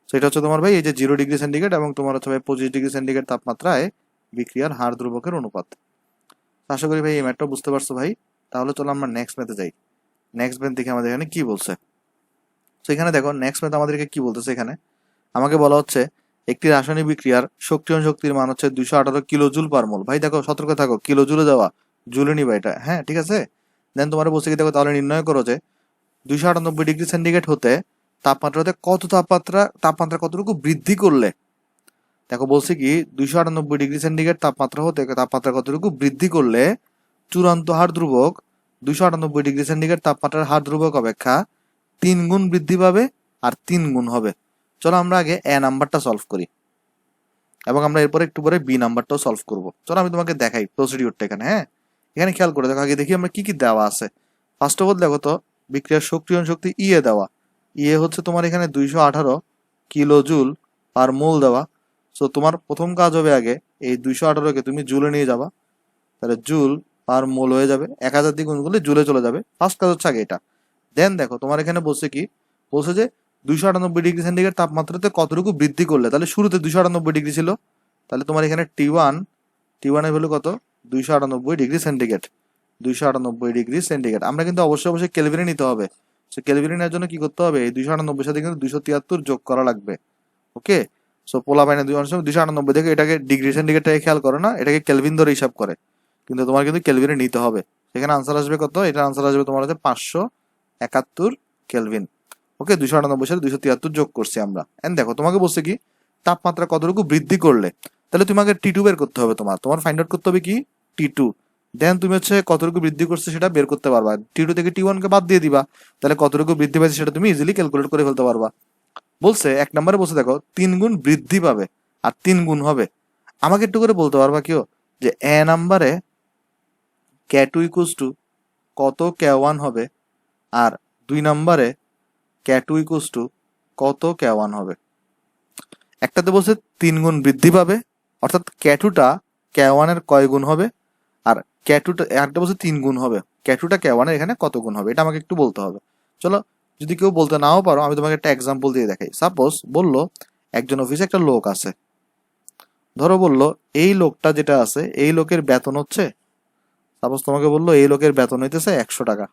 সেটা হচ্ছে তোমার ভাই এই যে 0°C এবং তোমার হচ্ছে ভাই 25°C তাপমাত্রায় বিক্রিয়ার হার ধ্রুবকের অনুপাত। আশা করি ভাই এই ম্যাথটা বুঝতে পারছো ভাই। তাহলে চলো আমরা নেক্সট ম্যাথে যাই। নেক্সট ম্যাথ দেখে আমাদের এখানে কি বলছে। তো এখানে দেখো নেক্সট ম্যাথ আমাদেরকে কি বলতেছে, এখানে আমাকে বলা হচ্ছে একটি রাসায়নিক বিক্রিয়ার শক্তিয়ন শক্তির মান হচ্ছে 218 কিলোজুল পার মোল। ভাই দেখো সতর্ক থাকো, কিলোজুলে দেওয়া, জুলে নিবা এটা, হ্যাঁ ঠিক আছে। দেন তোমার বলছে কি দেখো, তাহলে নির্ণয় করো যে 298°C হতে তাপমাত্রাতে কত তাপমাত্রা কতটুকু বৃদ্ধি করলে, দেখো বলছে কি 298°C তাপমাত্রা হতে তাপমাত্রা কতটুকু বৃদ্ধি করলে চূড়ান্ত হার ধ্রুবক 298°C তাপমাত্রার হার ধ্রুবক অপেক্ষা 3 গুণ বৃদ্ধি পাবে আর 3 গুণ হবে। চলো আমরা আগে এ নাম্বারটা সলভ করি এবং আমরা এরপরে একটু পরে বি নাম্বারটাও সলভ করব। চলো আমি তোমাকে দেখাই প্রসিডিউরটা এখানে। হ্যাঁ, এখানে খেয়াল করে দেখো, আগে দেখি আমরা কি কি দেওয়া আছে। ফার্স্ট অফ অল দেখো তো বিক্রিয়ার সক্রিয়ণ শক্তি ইয়ে দেওয়া, ইয়ে হচ্ছে তোমার এখানে 218 কিলোজুল পার মোল দেওয়া। সো তোমার প্রথম কাজ হবে আগে এই 218কে তুমি জুলে নিয়ে যাবা, তাহলে জুল পার মোল হয়ে যাবে, 1000 দিয়ে গুণ করলে জুলে চলে যাবে। ফার্স্ট কাজ হচ্ছে আগে এটা। দেন দেখো তোমার এখানে বলছে কি, বলছে যে 298°C তাপমাত্রাতে কতটুকু বৃদ্ধি করলে, তাহলে শুরুতে 298 ছিল, তাহলে তোমার এখানে T1 এর ভ্যালু কত, 298°C, 298°C। আমরা কিন্তু অবশ্যই কেলভিনে নিতে হবে। কেলভিনে নেওয়ার জন্য কি করতে হবে, এই 298 সাথে কিন্তু 273 যোগ করা লাগবে। ওকে, সো পোলাপাইনে 298 থেকে এটাকে ডিগ্রি সেন্টিগ্রেডটাকে খেয়াল করো না, এটাকে কেলভিন ধরে হিসাব করে, কিন্তু তোমার কিন্তু কেলভিনে নিতে হবে। সেখানে আনসার আসবে কত, এটা আনসার আসবে তোমার হচ্ছে 571 কেলভিন। ওকে, 298 সাথে 273 যোগ করছি আমরা। এন্ড দেখো তোমাকে বলছে কি তাপমাত্রা কতটুকু বৃদ্ধি করলে, তাহলে তোমাকে টি2 বের করতে হবে। তোমার ফাইন্ড আউট করতে হবে কি টি2, দেন তুমি হচ্ছে কতটুকু বৃদ্ধি করছে সেটা বের করতে পারবা। টি2 থেকে টি1 কে বাদ দিয়ে দিবা, তাহলে কতটুকু বৃদ্ধি পাইছে সেটা তুমি ইজিলি ক্যালকুলেট করে ফেলতে পারবা। বলছে 1 নম্বরে বলছে দেখো 3 গুণ বৃদ্ধি পাবে আর 3 গুণ হবে। আমাকে একটু করে বলতে পারবা কেউ যে এ নাম্বারে কে2 ইকুয়ালস টু কত কে1 হবে, আর 2 নম্বরে কে2 ইকুয়ালস টু কত কে1 হবে। একটাতে বলছে 3 গুণ বৃদ্ধি পাবে, অর্থাৎ কে2টা কে1 এর কয় গুণ হবে, আর কে2টা একটা বলছে 3 গুণ হবে, কে2টা কে1 এর এখানে কত গুণ হবে, এটা আমাকে একটু বলতে হবে। চলো, যদি কেউ বলতে নাও পারো আমি তোমাকে একটা এক্সাম্পল দিয়ে দেখাই। সাপোজ বললো একজন অফিসে একটা লোক আছে, ধরো বললো এই লোকটা যেটা আছে এই লোকের বেতন হচ্ছে, সাপোজ তোমাকে বললো এই লোকের বেতন হইতেছে 100 টাকা।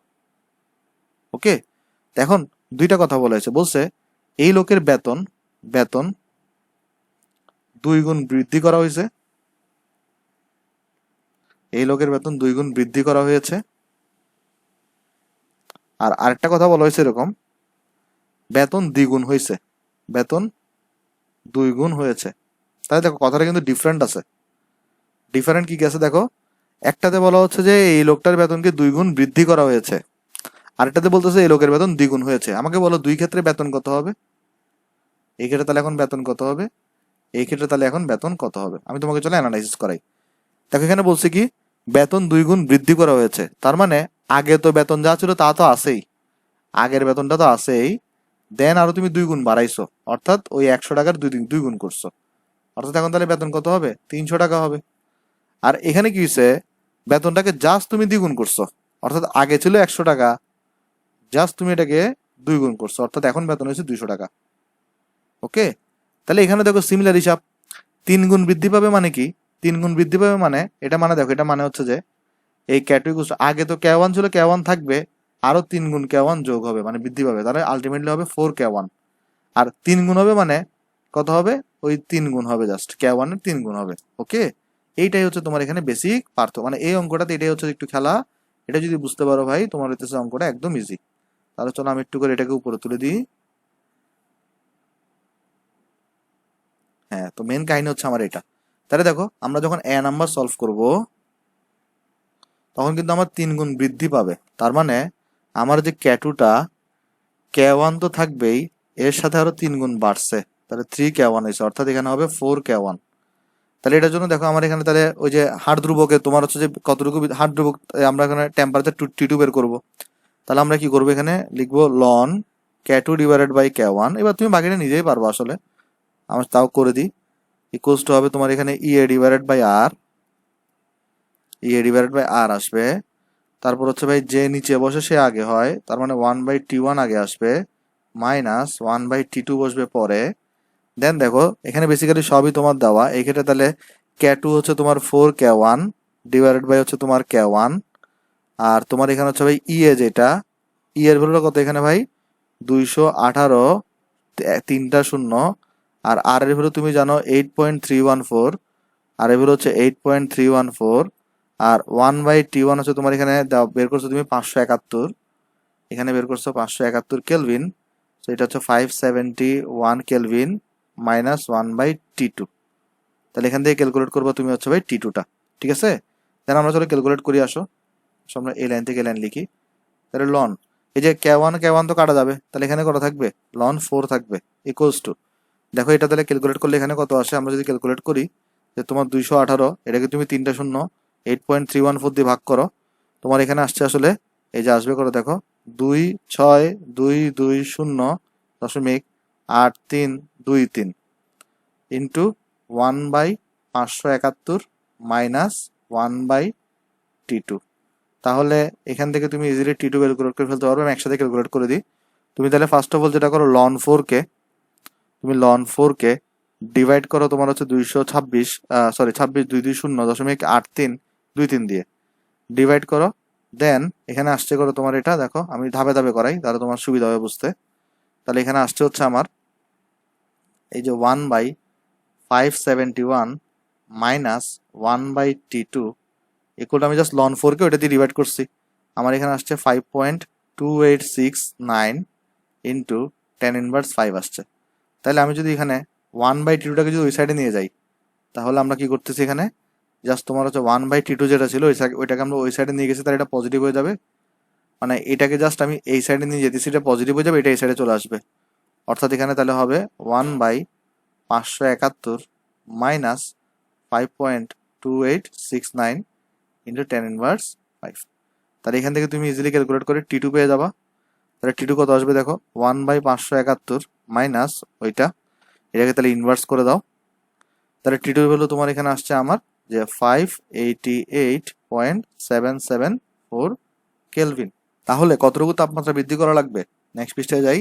ওকে, এখন দুইটা কথা বলা হয়েছে, বলছে এই লোকের বেতন বেতন 2 গুণ বৃদ্ধি করা হয়েছে, এই লোকের বেতন 2 গুণ বৃদ্ধি করা হয়েছে। আর আরেকটা কথা বলা হয়েছে এরকম, বেতন দ্বিগুণ হয়েছে, বেতন 2 গুণ হয়েছে। তাহলে দেখো কথাটা কিন্তু ডিফারেন্ট আছে। ডিফারেন্ট কি কি আছে দেখো, একটাতে বলা হচ্ছে যে এই লোকটার বেতনকে 2 গুণ বৃদ্ধি করা হয়েছে, আরেকটাতে বলতেছে এই লোকের বেতন দ্বিগুণ হয়েছে। আমাকে বলো দুই ক্ষেত্রে বেতন কত হবে, এই ক্ষেত্রে তাহলে এখন বেতন কত হবে, এই ক্ষেত্রে তাহলে এখন বেতন কত হবে। আমি তোমাকে চলো অ্যানালাইসিস করাই। দেখো এখানে বলছে কি বেতন 2 গুণ বৃদ্ধি করা হয়েছে, তার মানে আগে তো বেতন যা ছিল তা তো আছেই, আগের বেতনটা তো আছেই, দেন আরো তুমি 2 গুণ বাড়াইছো, অর্থাৎ ওই 100 টাকার 2 গুণ করছো, অর্থাৎ এখন তাহলে বেতন কত হবে, 300 টাকা হবে। আর এখানে কি হয়েছে, বেতনটাকে জাস্ট তুমি দ্বিগুণ করছো, অর্থাৎ আগে ছিল 100 টাকা, জাস্ট তুমি এটাকে 2 গুণ করছো, অর্থাৎ এখন বেতন হয়েছে 200 টাকা। ওকে, তাহলে এখানে দেখো সিমিলার হিসাব, 3 গুণ বৃদ্ধি পাবে মানে কি, 3 গুণ বৃদ্ধি পাবে মানে এটা মানে দেখো এটা মানে হচ্ছে যে এই ক্যাটেগরি আগে তো কে1 ছিল, কে1 থাকবে, আরো 3 গুণ কে1 যোগ হবে মানে বৃদ্ধি পাবে, তাহলে আলটিমেটলি হবে 4 কে1। আর 3 গুণ হবে মানে কত হবে, ওই 3 গুণ হবে, জাস্ট কে1 এর 3 গুণ হবে। ওকে, এইটাই হচ্ছে তোমার এখানে বেসিক পার্থক্য, মানে এই অঙ্কটাতে এটাই হচ্ছে একটু খেলা। এটা যদি বুঝতে পারো ভাই তোমার হইতেছে অঙ্কটা একদম ইজি। তাহলে চলো আমি একটু করে এটাকে উপরে তুলে দিই। হ্যাঁ, তো মেন কাহিনী হচ্ছে আমার এটা। তাহলে দেখো আমরা যখন এ নাম্বার সলভ করব তখন কিন্তু আমার 3 গুণ বৃদ্ধি পাবে, তার মানে আমার যে কে2টা কে1 তো থাকবেই, এর সাথে আরো 3 গুণ বাড়ছে, তাহলে 3 কে1 হয়েছে, অর্থাৎ এখানে হবে 4 কে1। তাহলে এটার জন্য দেখো আমার এখানে তাহলে ওই যে হাড় ধ্রুবকে তোমার হচ্ছে যে কতটুকু হাড় ধ্রুবক, আমরা এখানে টেম্পারেচার টি2 বের করবো। তাহলে আমরা কি করবো, এখানে লিখবো লন কে2 ডিভাইডেড বাই কে1। এবার তুমি বাকিটা নিজেই পারবো আসলে, আমি তাও করে দিই। ইকুয়ালস টু হবে তোমার এখানে E A divided by R, E A divided by R আসবে। তারপর হচ্ছে ভাই যে নিচে বসে সে আগে হয়, তার মানে 1/T1 আগে আসবে, মাইনাস 1/T2 বসবে পরে। দেন দেখো এখানে বেসিক্যালি সবই তোমার দেওয়া, এই ক্ষেত্রে তাহলে কে2 হচ্ছে তোমার 4 কে1 ডিভাইডেড বাই হচ্ছে তোমার কে1। আর তোমার এখানে হচ্ছে ভাই ইএ যেটা, ই এর ভ্যালুটা কত এখানে ভাই 218, 3টা শূন্য। আর আর এর ভ্যালু তুমি জানো 8.314, আর এর ভ্যালু হচ্ছে 8.314। আর 1/T1 হচ্ছে তোমার এখানে বের করছো তুমি 571, এখানে বের করছো 571 কেলভিন, তো এটা হচ্ছে 571 কেলভিন মাইনাস 1/T2। তাহলে এখান থেকে ক্যালকুলেট করবো তুমি হচ্ছে ভাই টি2টা, ঠিক আছে। দেন আমরা চলো ক্যালকুলেট করি, আসো আমরা এই লাইন থেকে লাইন লিখি। তাহলে লন এই যে কে1 তো কাটা যাবে, তাহলে এখানে কত থাকবে, লন 4 থাকবে, ইকুয়ালস টু দেখো এটা তাহলে ক্যালকুলেট করলে এখানে কত আসে, আমরা যদি ক্যালকুলেট করি যে তোমার 218, এটাকে তুমি 3টা শূন্য 8.314 দিয়ে ভাগ করো, তোমার এখানে আসছে আসলে এই যে আসবে করো দেখো 26220.8323 ইন্টু 1/571 মাইনাস 1/T2। তাহলে এখান থেকে তুমি ইজিলি টি2 ক্যালকুলেট করে ফেলতে পারবে। আমি একসাথে ক্যালকুলেট করে দিই। তুমি তাহলে ফার্স্ট অফ অল যেটা করো, লন 4 কে তুমি লন 4 কে ডিভাইড করো তোমার হচ্ছে 226 26 220.8323 দিয়ে ডিভাইড করো দেন এখানে আসছে করো তোমার এটা দেখো, আমি ধাপে ধাপে করাই তাহলে তোমার সুবিধা হবে বুঝতে। তাহলে এখানে আসছে হচ্ছে আমার এই যে 1/571 মাইনাস 1/T2 ইকুয়াল আমি জাস্ট লন 4 কে ওটা দিয়ে ডিভাইড করছি। আমার এখানে আসছে 5.2869 ইন্টু 10⁻5 আসছে। তাহলে আমি যদি এখানে 1/T2টাকে যদি ওই সাইডে নিয়ে যাই, তাহলে আমরা কি করতেছি এখানে, জাস্ট তোমার হচ্ছে 1/T2 যেটা ছিল ওইটাকে আমরা ওই সাইডে নিয়ে গেছি, তাহলে এটা পজিটিভ হয়ে যাবে। মানে এটাকে জাস্ট আমি এই সাইডে নিয়ে যেতেছি, এটা পজিটিভ হয়ে যাবে, এটা এই সাইডে চলে আসবে। অর্থাৎ এখানে তাহলে হবে 1/571 মাইনাস 5.2869 ইন্টু 10⁻5। তাহলে এখান থেকে তুমি ইজিলি ক্যালকুলেট করে T2 পেয়ে যাবা। তাহলে T2 কত আসবে দেখো, 1/571 মাইনাস ওইটা, এটাকে তাহলে ইনভার্স করে দাও। তাহলে T2 ভ্যালু তোমার এখানে আসছে আমার যে 588.774 কেলভিন। তাহলে কতটুকু তাপমাত্রা বৃদ্ধি করা লাগবে, নেক্সট পৃষ্ঠায় যাই।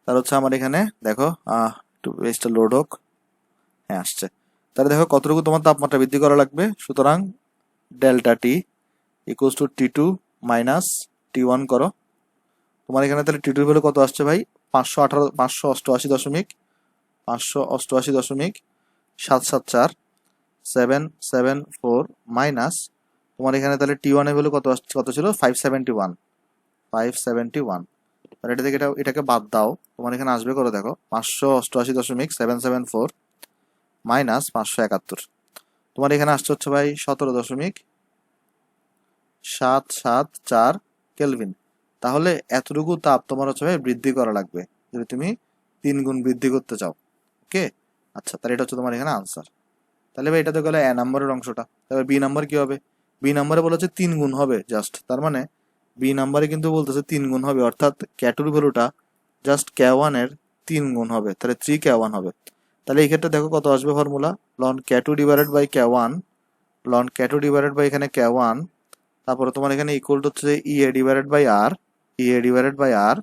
তার হচ্ছে আমার এখানে দেখো একটু পেজটা লোড হোক, হ্যাঁ আসছে। তাহলে দেখো কতটুকু তোমার তাপমাত্রা বৃদ্ধি করা লাগবে। সুতরাং delta T equals to T2 minus T1 করো। তোমার এখানে তাহলে T2 ভ্যালু কত আসছে ভাই, 588.774 মাইনাস তোমার এখানে তাহলে T1 এর ভ্যালু কত ছিল, 571। তাহলে এটা থেকে এটাকে বাদ দাও, তোমার এখানে আসবে করে দেখো 588.774 মাইনাস 571। তোমার এখানে আসছে হচ্ছে ভাই 17.774 কেলভিন। তাহলে এতটুকু তাপ তোমার হচ্ছে ভাই বৃদ্ধি করা লাগবে যদি তুমি 3 গুণ বৃদ্ধি করতে চাও। ওকে, আচ্ছা, তাহলে এটা হচ্ছে তোমার এখানে আনসার। তাহলে ভাই এটা তো গেল এ নাম্বারের অংশটা। তাহলে বি নাম্বার কি হবে, বি নাম্বারে বলেছে 3 গুণ হবে জাস্ট, তার মানে বি নাম্বারে কিন্তু বলতেছে 3 গুণ হবে, অর্থাৎ ক্যাটুর ভ্যালুটা জাস্ট K1 এর 3 গুণ হবে, তাহলে 3K1 হবে। তাহলে এই ক্ষেত্রে দেখো কত আসবে formula, ln K2 divided by K1, ln K2 divided by এখানে K1, তারপরে তোমার এখানে ইকুয়াল টু হচ্ছে E A divided by R, E A divided by R.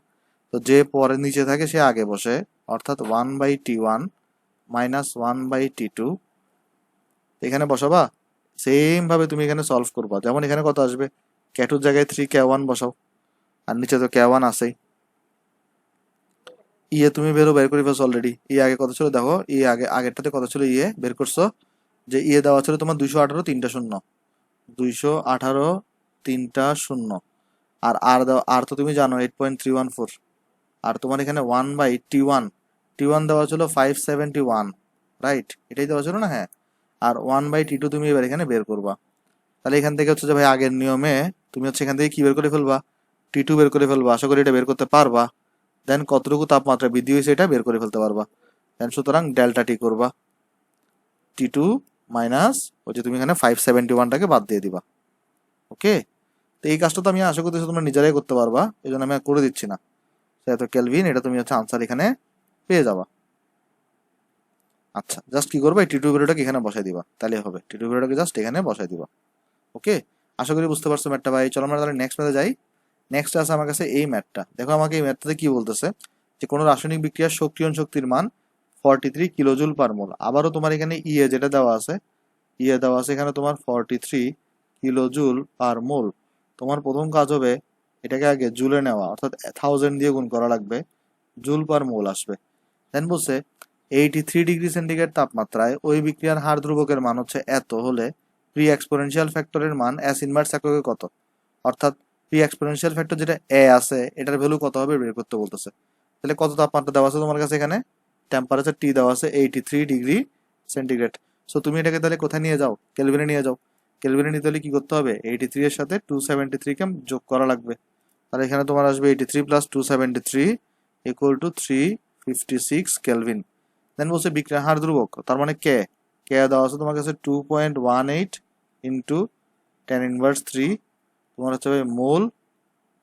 তো যে পরে নিচে থাকে সে আগে বসে, অর্থাৎ 1/T1 মাইনাস 1/T2 এখানে বসাবা। সেম ভাবে তুমি এখানে সলভ করবা, যেমন এখানে কত আসবে, K2 জায়গায় 3K1 বসাও, আর নিচে তো K1 আছেই। ইয়ে তুমি বের করে ফেলছো অলরেডি। ইয়ে আগে কত ছিল দেখো, ইয়ে আগেরটাতে কত ছিল, ইয়ে বের করছো যে ইয়ে দেওয়া ছিল তোমার 218 3টা শূন্য, 218 3টা শূন্য। আর আর দাও, আর তো তুমি জানো 8.314। আর তোমার এখানে 1/T1, T1 দেওয়া ছিল 571, রাইট, এটাই দেওয়া ছিল না, হ্যাঁ। আর 1/T2 তুমি এবার এখানে বের করবা। তাহলে এখান থেকে হচ্ছে যে ভাই আগের নিয়মে তুমি হচ্ছে এখান থেকে কি বের করে ফেলবা, T2 বের করে ফেলবা। আশা করি এটা বের করতে পারবা। দেন কতটুকু তাপমাত্রা বৃদ্ধি হয়েছে এটা বের করে ফেলতে পারবা। দেন সুতরাং ডেল্টা টি করবা, T2 মাইনাস ওই যে তুমি এখানে 571টাকে বাদ দিয়ে দিবা। ওকে, তো এই কাজটা তো আমি আশা করতেছি তোমরা নিজেরাই করতে পারবা, এই জন্য আমি আর করে দিচ্ছি না। তো কেলভিন, এটা তুমি হচ্ছে আনসার এখানে পেয়ে যাবা। আচ্ছা, জাস্ট কি করবা, এই T2 ভ্যালুটাকে এখানে বসাই দিবা, তাহলে হবে। T2 ভ্যালুটাকে জাস্ট এখানে বসাই দিবা। ওকে, আশা করি বুঝতে পারছো ম্যাথটা ভাই। চলো আমরা তাহলে নেক্সট ম্যাথে যাই। নেক্সট আছে আমার কাছে এই ম্যাথটা। দেখো আমাকে এই ম্যাথটাতে কি বলতেছে, যে কোনো রাসায়নিক বিক্রিয়ার সক্রিয়ণ শক্তির মান 43 কিলোজুল পার মোল। আবারও তোমার এখানে ইয়ে যেটা দেওয়া আছে, ইয়ে দেওয়া আছে এখানে তোমার 43 কিলোজুল পার মোল। তোমার প্রথম কাজ হবে এটাকে আগে জুলে নেওয়া, অর্থাৎ 1000 দিয়ে গুণ করা লাগবে, জুল পার মোল আসবে। দেন বলছে 83 ডিগ্রি সেন্টিগ্রেড তাপমাত্রায় ওই বিক্রিয়ার হার ধ্রুবকের মান হচ্ছে এত হলে প্রি এক্সপোনেনশিয়াল ফ্যাক্টরের মান এস ইনভার্স এককে কত। অর্থাৎ প্রি এক্সপোনেনশিয়াল ফ্যাক্টর যেটা এ আছে এটার ভ্যালু কত হবে বের করতে বলতেছে। তাহলে কত তাপমাত্রা দেওয়া আছে তোমার কাছে, এখানে টেম্পারেচার টি দেওয়া আছে 83 ডিগ্রি সেন্টিগ্রেড। সো তুমি এটাকে তাহলে কোথায় নিয়ে যাও, কেলভিনে নিয়ে যাও। কেলভিনে নিতে হলে কি করতে হবে, 83 এর সাথে 273 কে যোগ করা লাগবে। তাহলে এখানে তোমার আসবে 83 প্লাস 273 ইকুয়াল টু 356 কেলভিন। দেন বলছে বিক্রিয়ার হার ধ্রুবক, তার মানে কে, কে দেওয়া আছে তোমার কাছে 2.18 ইন্টু 10⁻3, তোমার হচ্ছে মোল,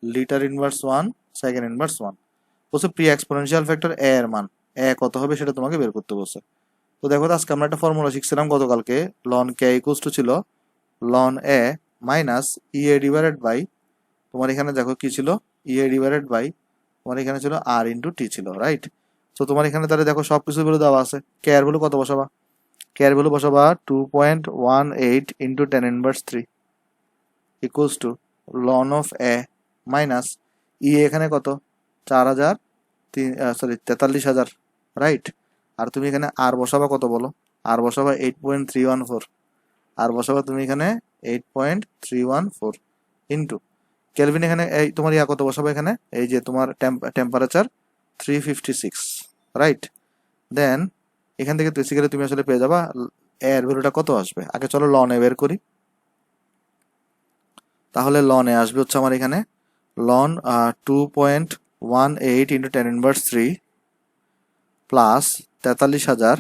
লিটার ইনভার্স 1, সেকেন্ড ইনভার্স 1। বলছে প্রি এক্সপোনেনশিয়াল ফ্যাক্টর এ এর মান, এ কত হবে সেটা তোমাকে বের করতে বলছে। তো দেখো আজকে আমরা একটা ফর্মুলা শিখছিলাম গতকালকে, লন কে ইকুয়ালস টু ছিল ln A minus EA divided by, তোমার এখানে দেখো কি ছিল, ইএ ডিভাইডেড বাই তোমার এখানে ছিল আর ইন্টু টি ছিল, রাইট। তো তোমার এখানে তাহলে দেখো সব কিছু ভ্যালু দেওয়া আছে। কে এর ভ্যালু কত বসাবা, কে এর ভ্যালু বসাবা 2.18 into 10⁻3 equals to ln of A minus E এখানে কত 4000 43,000 রাইট। আর তুমি এখানে আর বসাবা কত বলো, আর বসাবা 8.314, আর বসাবা তুমি এখানে 8.314 ইন্টু কেলভিন এখানে এই তোমার ইয়া কত বসাবো এখানে, এই যে তোমার টেম্পারেচার 356 রাইট। দেন এখান থেকে বেসিক্যালি তুমি আসলে পেয়ে যাবা এর ভ্যালুটা কত আসবে। আগে চলো লন এ বের করি। তাহলে লন এ আসবে হচ্ছে আমার এখানে ln 2.18 into 10⁻³ plus 43,000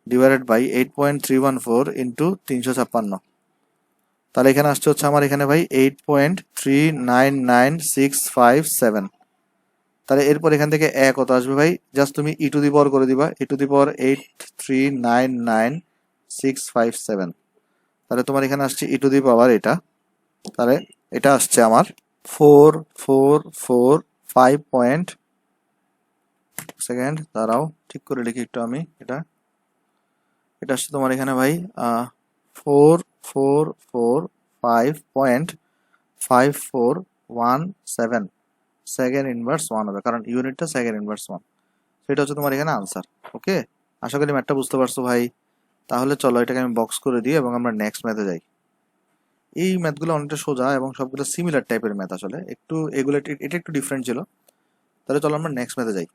divided by 8.314 into 356। তাহলে এখানে আসছে হচ্ছে আমার এখানে ভাই 8.399657। তাহলে এরপর এখান থেকে এ কত আসবে ভাই, জাস্ট তুমি ই টু দি পাওয়ার করে দিবা, ই টু দি পাওয়ার 8399657। তাহলে তোমার এখানে আসছে ই টু দি পাওয়ার এটা, তাহলে এটা আসছে আমার 4445 সেকেন্ড, দাঁড়াও ঠিক করে লিখি একটু আমি, এটা আসছে তোমার এখানে ভাই 4445.5417 সেকেন্ড ইনভার্স 1 হবে, কারণ ইউনিটটা সেকেন্ড ইনভার্স 1। সেটা হচ্ছে তোমার এখানে আনসার। ওকে, আশা করি ম্যাথটা বুঝতে পারছো ভাই। তাহলে চলো এটাকে আমি বক্স করে দিই এবং আমরা নেক্সট ম্যাথে যাই। এই ম্যাথগুলো অনেকটা সোজা এবং সবগুলো সিমিলার টাইপের ম্যাথ আসলে, একটু এগুলো এটা একটু ডিফারেন্ট ছিল। তাহলে চলো আমরা নেক্সট ম্যাথে যাই।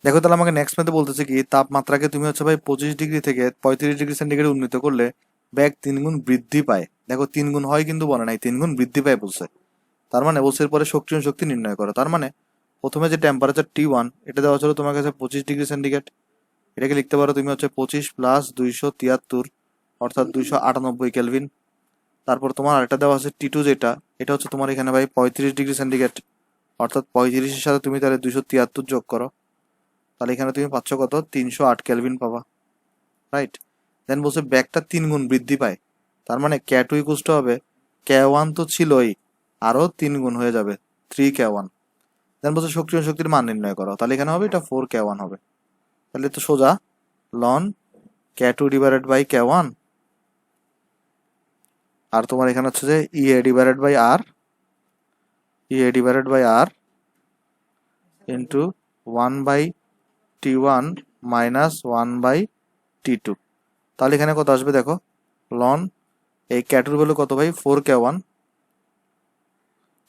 দেখো তাহলে আমাকে নেক্সট ম্যাথে বলতেছে কি, তাপমাত্রাকে তুমি হচ্ছে ভাই 25 ডিগ্রি থেকে 35 ডিগ্রি সেন্টিগ্রেড উন্নীত করলে ব্যাগ 3 গুণ বৃদ্ধি পায়। দেখো 3 গুণ হয় কিন্তু বলে নাই, 3 গুণ বৃদ্ধি পায় বলছে। তার মানে বলছে এরপরে শক্তি নির্ণয় করো। তার মানে প্রথমে যে টেম্পারেচার T1 এটা দেওয়া ছিল তোমার কাছে 25 ডিগ্রি সেন্টিগ্রেড, এটাকে লিখতে পারো তুমি হচ্ছে 25 প্লাস 273 অর্থাৎ 298 কেলভিন। তারপর তোমার আরেকটা দেওয়া আছে T2 যেটা, এটা হচ্ছে তোমার এখানে ভাই 35 ডিগ্রি সেন্টিগ্রেড, অর্থাৎ 35-এর সাথে তুমি তাহলে 273 যোগ করো, তাহলে এখানে তুমি পাচ্ছ কত 308 কেলভিন পাবা রাইট। দেন বলছে ব্যাগটা 3 গুণ বৃদ্ধি পায়, তার মানে K2 ইকুয়ালস টু হবে K1 তো ছিলই, আরো 3 গুণ হয়ে যাবে 3K1। দেন বলছে শক্তির মান নির্ণয় করো, তাহলে এখানে হবে এটা 4K1 হবে। তাহলে তো সোজা loan K2 divided by K1 আর তোমার এখানে হচ্ছে যে E A divided by R into 1/T1 minus 1/T2। তাহলে এখানে কত আসবে দেখো, লন এই ক্যাটুর ভ্যালু কত ভাই 4K1,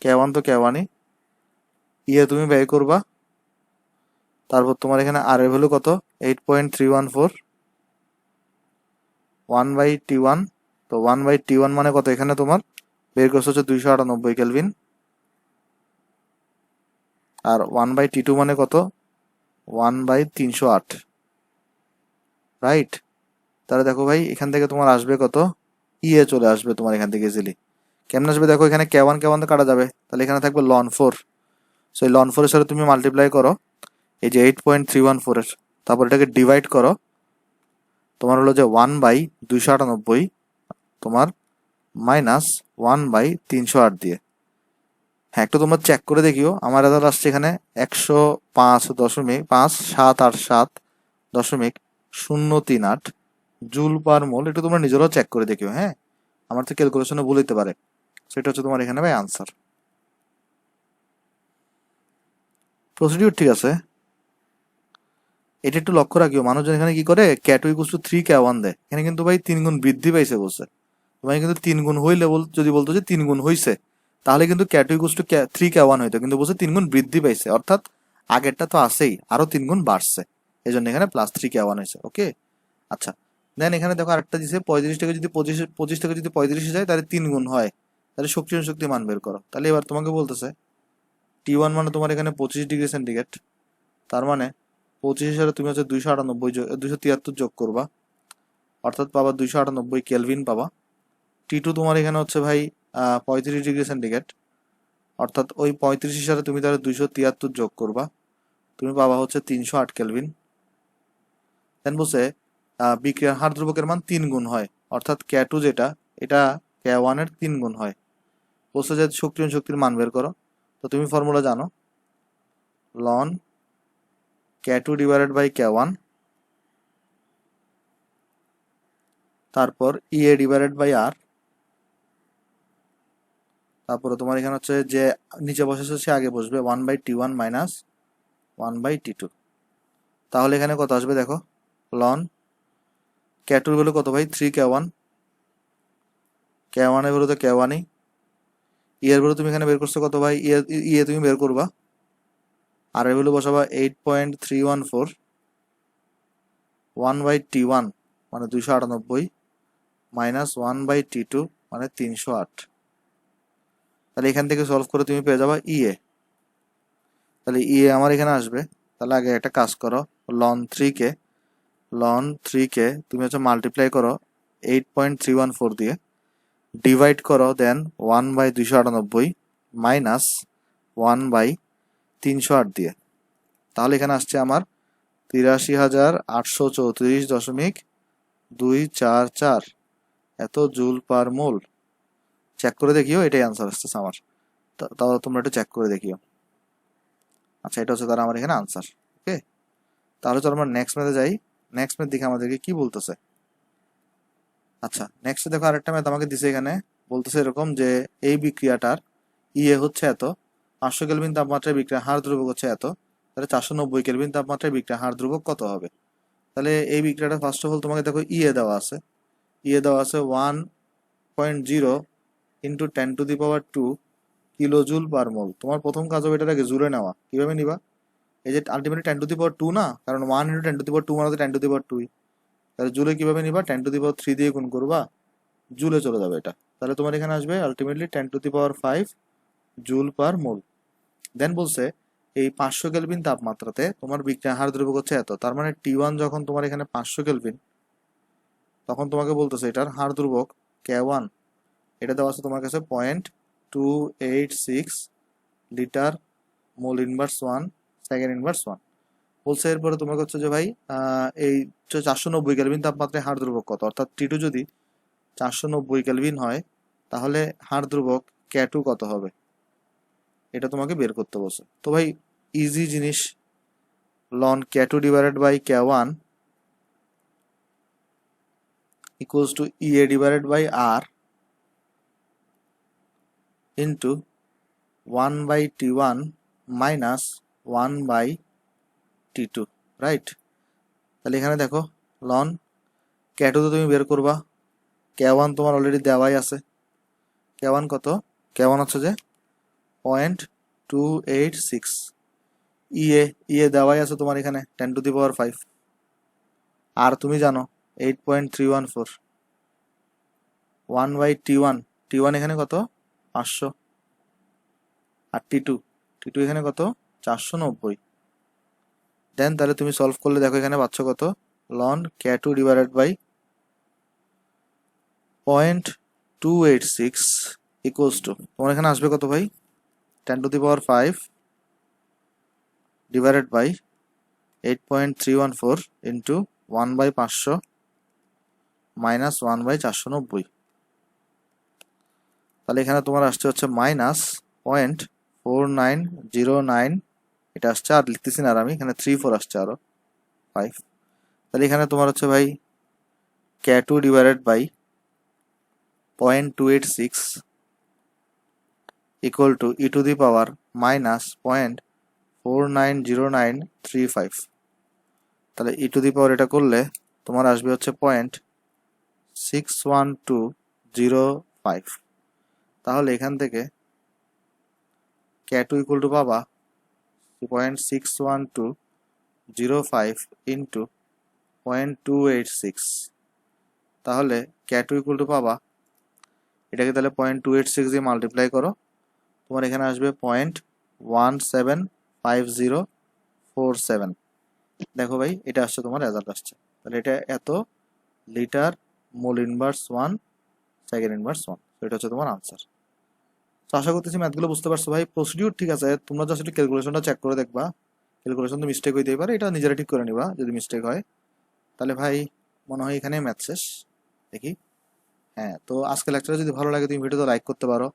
K1 তো K1ই, ইয়ে তুমি ব্যয় করবা, তারপর তোমার এখানে আর এর ভ্যালু কত 8.314 1/T1, তো 1/T1 মানে কত এখানে তোমার বের করছে হচ্ছে 298 কেলভিন, আর 1/T2 মানে কত 1/308 রাইট। তাহলে দেখো ভাই এখান থেকে তোমার আসবে কত ইয়ে চলে আসবে তোমার এখান থেকে ইজিলি। কেমন আসবে দেখো, এখানে K1 তো কাটা যাবে, তাহলে এখানে থাকবে লন 4। সেই লন 4 এর সাথে তুমি মাল্টিপ্লাই করো এই যে 8.314 এর, তারপর এটাকে ডিভাইড করো, তোমার হলো যে 1/298 তোমার মাইনাস 1/308 দিয়ে। হ্যাঁ একটু তোমরা চেক করে দেখিও, আমার রেজাল্ট আসছে এখানে 105.577.038 জুল পার মোল। একটু তোমরা নিজেরাও চেক করে দেখিও, হ্যাঁ আমার তো ক্যালকুলেশনে ভুল হতে পারে। সেটা হচ্ছে তোমার এখানে ভাই আনসার। প্রসিডিউর ঠিক আছে, এটা একটু লক্ষ্য রাখিও। মানুষজন এখানে কি করে K2 ইকুয়ালস টু 3K1 দেয়, এখানে কিন্তু ভাই 3 গুণ বৃদ্ধি পাইছে বলছে। তোমার কিন্তু 3 গুণ হইলে যদি বলতো যে 3 গুণ হইছে, তাহলে কিন্তু K2 ইকুয়ালস টু 3K1 হইতো, কিন্তু বলছে 3 গুণ বৃদ্ধি পাইছে, অর্থাৎ আগেরটা তো আছেই, আরো 3 গুণ বাড়ছে, এই জন্য এখানে প্লাস 3K1 হয়েছে। ওকে আচ্ছা, দেন এখানে দেখো আরেকটা দিছে 35 থেকে যদি 25 থেকে যদি 35 যায় তাহলে 3 গুণ হয়, তাহলে শক্তি মান বের করো। তাহলে এবার তোমাকে বলতেছে T1 মানে তোমার এখানে 25 ডিগ্রি সেন্টিগ্রেড, তার মানে 25 সালে তুমি হচ্ছে 273 যোগ করবা, অর্থাৎ পাবা 298 কেলভিন পাবা। T2 তোমার এখানে হচ্ছে ভাই 35 ডিগ্রি সেন্টিগ্রেড, অর্থাৎ ওই 35 সালে তুমি তাহলে 273 যোগ করবা, তুমি পাবা হচ্ছে 308 কেলভিন। দেন বলছে বিক্রিয়ার হার ধ্রুবকের মান 3 গুণ হয়, অর্থাৎ K2 যেটা এটা K1 এর 3 গুণ হয়। বলছে যে শক্তির মান বের করো, তো তুমি ফর্মুলা জানো, ln K2 divided by K1 তারপর ইএ ডিভাইডেড বাই আর তারপরে তোমার এখানে হচ্ছে যে নিচে বসেছে সে আগে বসবে 1/T1 মাইনাস 1/T2। তাহলে এখানে কত আসবে দেখো, লন K2 এর ভ্যালু কত ভাই, 3K1, K1 এর ভ্যালু তো K1ই, এর ভ্যালু তুমি এখানে বের করছো কত ভাই, তুমি বের করবা, আর এর ভ্যালু বসাবা 8.314, 1/T1 মানে 298 মাইনাস 1/T2 মানে 308। তাহলে এখান থেকে সলভ করে তুমি পেয়ে যাবা তাহলে আমার এখানে আসবে। তাহলে আগে একটা কাজ করো, লন 3K তুমি হচ্ছে মাল্টিপ্লাই করো 8.314 দিয়ে, ডিভাইড করো দেন 1/298 মাইনাস 1/308 দিয়ে। তাহলে এখানে আসছে আমার 83,834.244 এত জুল পার মোল। চেক করে দেখিও, এটাই আনসার আসতেছে আমার। তাহলে তোমরা একটু চেক করে দেখিও। আচ্ছা, এটা হচ্ছে তার আমার এখানে আনসার। ওকে, তাহলে চলো আমরা নেক্সট ম্যাথে যাই। নেক্সট ম্যাথ দেখে আমাদেরকে কি বলতেছে। আচ্ছা, নেক্সট দেখো আরেকটা ম্যাথ আমাকে দিছে, এখানে বলতেছে এরকম যে এই বিক্রিয়াটার হচ্ছে এত, 500 কেলভিন তাপমাত্রায় বিক্রিয়া হার ধ্রুবক হচ্ছে এত, তাহলে 490 কেলভিন তাপমাত্রায় বিক্রিয়া হার ধ্রুবক কত হবে। তাহলে এই বিক্রিয়াটা ফার্স্ট অফ অল তোমাকে দেখো দেওয়া আছে, দেওয়া আছে 1.0 ইন্টু 10⁻² কিলো জুল পার মোল। তোমার প্রথম কাজ হবে এটাকে জুলে নেওয়া। কিভাবে নিবা, এই যে আলটিমেটলি 10⁻² না, কারণ 1 ইন্টু 10⁻² মানে 10⁻², তাহলে জুলে কিভাবে নিবা, 10⁻³ দিয়ে গুণ করবা, জুলে চলে যাবে এটা। তাহলে তোমার এখানে আসবে আলটিমেটলি 10⁵ জুল পার মোল। দেন বলছে এই 500 কেলভিন তাপমাত্রাতে তোমার বিক্রিয়া হার ধ্রুবক হচ্ছে এত, তার মানে T1 যখন তোমার এখানে 500 কেলভিন, তখন তোমাকে বলতেছে এটার হার ধ্রুবক K1, এটা দেওয়া আছে তোমার কাছে 0.286 লিটার মোল ইনভার্স 1 সেকেন্ড ইনভার্স 1 বলছে। এরপরে তোমাকে হচ্ছে যে ভাই এই 490 কেলভিন তাপমাত্রায় হার ধ্রুবক কত, অর্থাৎ T2 যদি 490 কেলভিন হয় তাহলে হার ধ্রুবক K2 কত হবে, এটা তোমাকে বের করতে বলছে। তো ভাই ইজি জিনিস, ln K2 divided by K1 equals to divided by R into 1/T1 minus 1/T2, right. তাহলে এখানে দেখো লন K2 তো তুমি বের করবা, K1 তোমার অলরেডি দেওয়াই আছে। K1 কত, K1 হচ্ছে যে 0.286, দেওয়াই আছে তোমার এখানে 10⁵, আর তুমি জানো 8.314, 1/T1 এখানে কত 500, আর T2 এখানে কত 490। দেন তাহলে তুমি সলভ করলে দেখো এখানে পাচ্ছ কত, ln K2 divided by 0.286 equals to তোমার এখানে আসবে কত ভাই, 10⁵ ডিভাইডেড বাই 8.314 ইন্টু 1/500 মাইনাস 1/490। তাহলে এখানে তোমার আসছে হচ্ছে মাইনাস 0.4909, এটা আসছে, আর লিখতেছি না আর আমি, এখানে 3 4 আসছে আরো 5। তাহলে এখানে তোমার হচ্ছে ভাই K2 divided by 0.286 equal to minus 0.490935। তাহলে এটা করলে তোমার আসবে হচ্ছে 0.61205। তাহলে এখান থেকে K2 ইকুয়াল টু পাবা 0.61205 ইন্টু 0.286। তাহলে K2 ইকুয়াল টু পাবা, এটাকে তাহলে 0.286 দিয়ে মাল্টিপ্লাই করো, তোমার এখানে আসবে 0.175047। দেখো ভাই এটা আসছে, তোমার রেজাল্ট আসছে। তাহলে এটা এত লিটার মোল ইনভার্স 1 সেকেন্ড ইনভার্স 1, এটা হচ্ছে তোমার আনসার। তো আশা করতেছি ম্যাথগুলো বুঝতে পারছো ভাই। প্রসিডিউর ঠিক আছে, তোমরা জাস্ট একটু ক্যালকুলেশনটা চেক করে দেখবা, ক্যালকুলেশন তো মিস্টেক হইতেই পারে, এটা নিজেরা ঠিক করে নিবা যদি মিস্টেক হয়। তাহলে ভাই মনে হয় এখানেই ম্যাথ শেষ, দেখি। হ্যাঁ, তো আজকে লেকচারে যদি ভালো লাগে তুমি ভিডিওটা লাইক করতে পারো,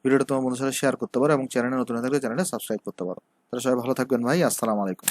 ভিডিওটা তোমার বন্ধুদের সাথে শেয়ার করতে পারো, এবং চ্যানেলে নতুন হয়ে থাকলে চ্যানেলটা সাবস্ক্রাইব করতে পারো। তাহলে সবাই ভালো থাকবেন ভাই, আসসালামু আলাইকুম।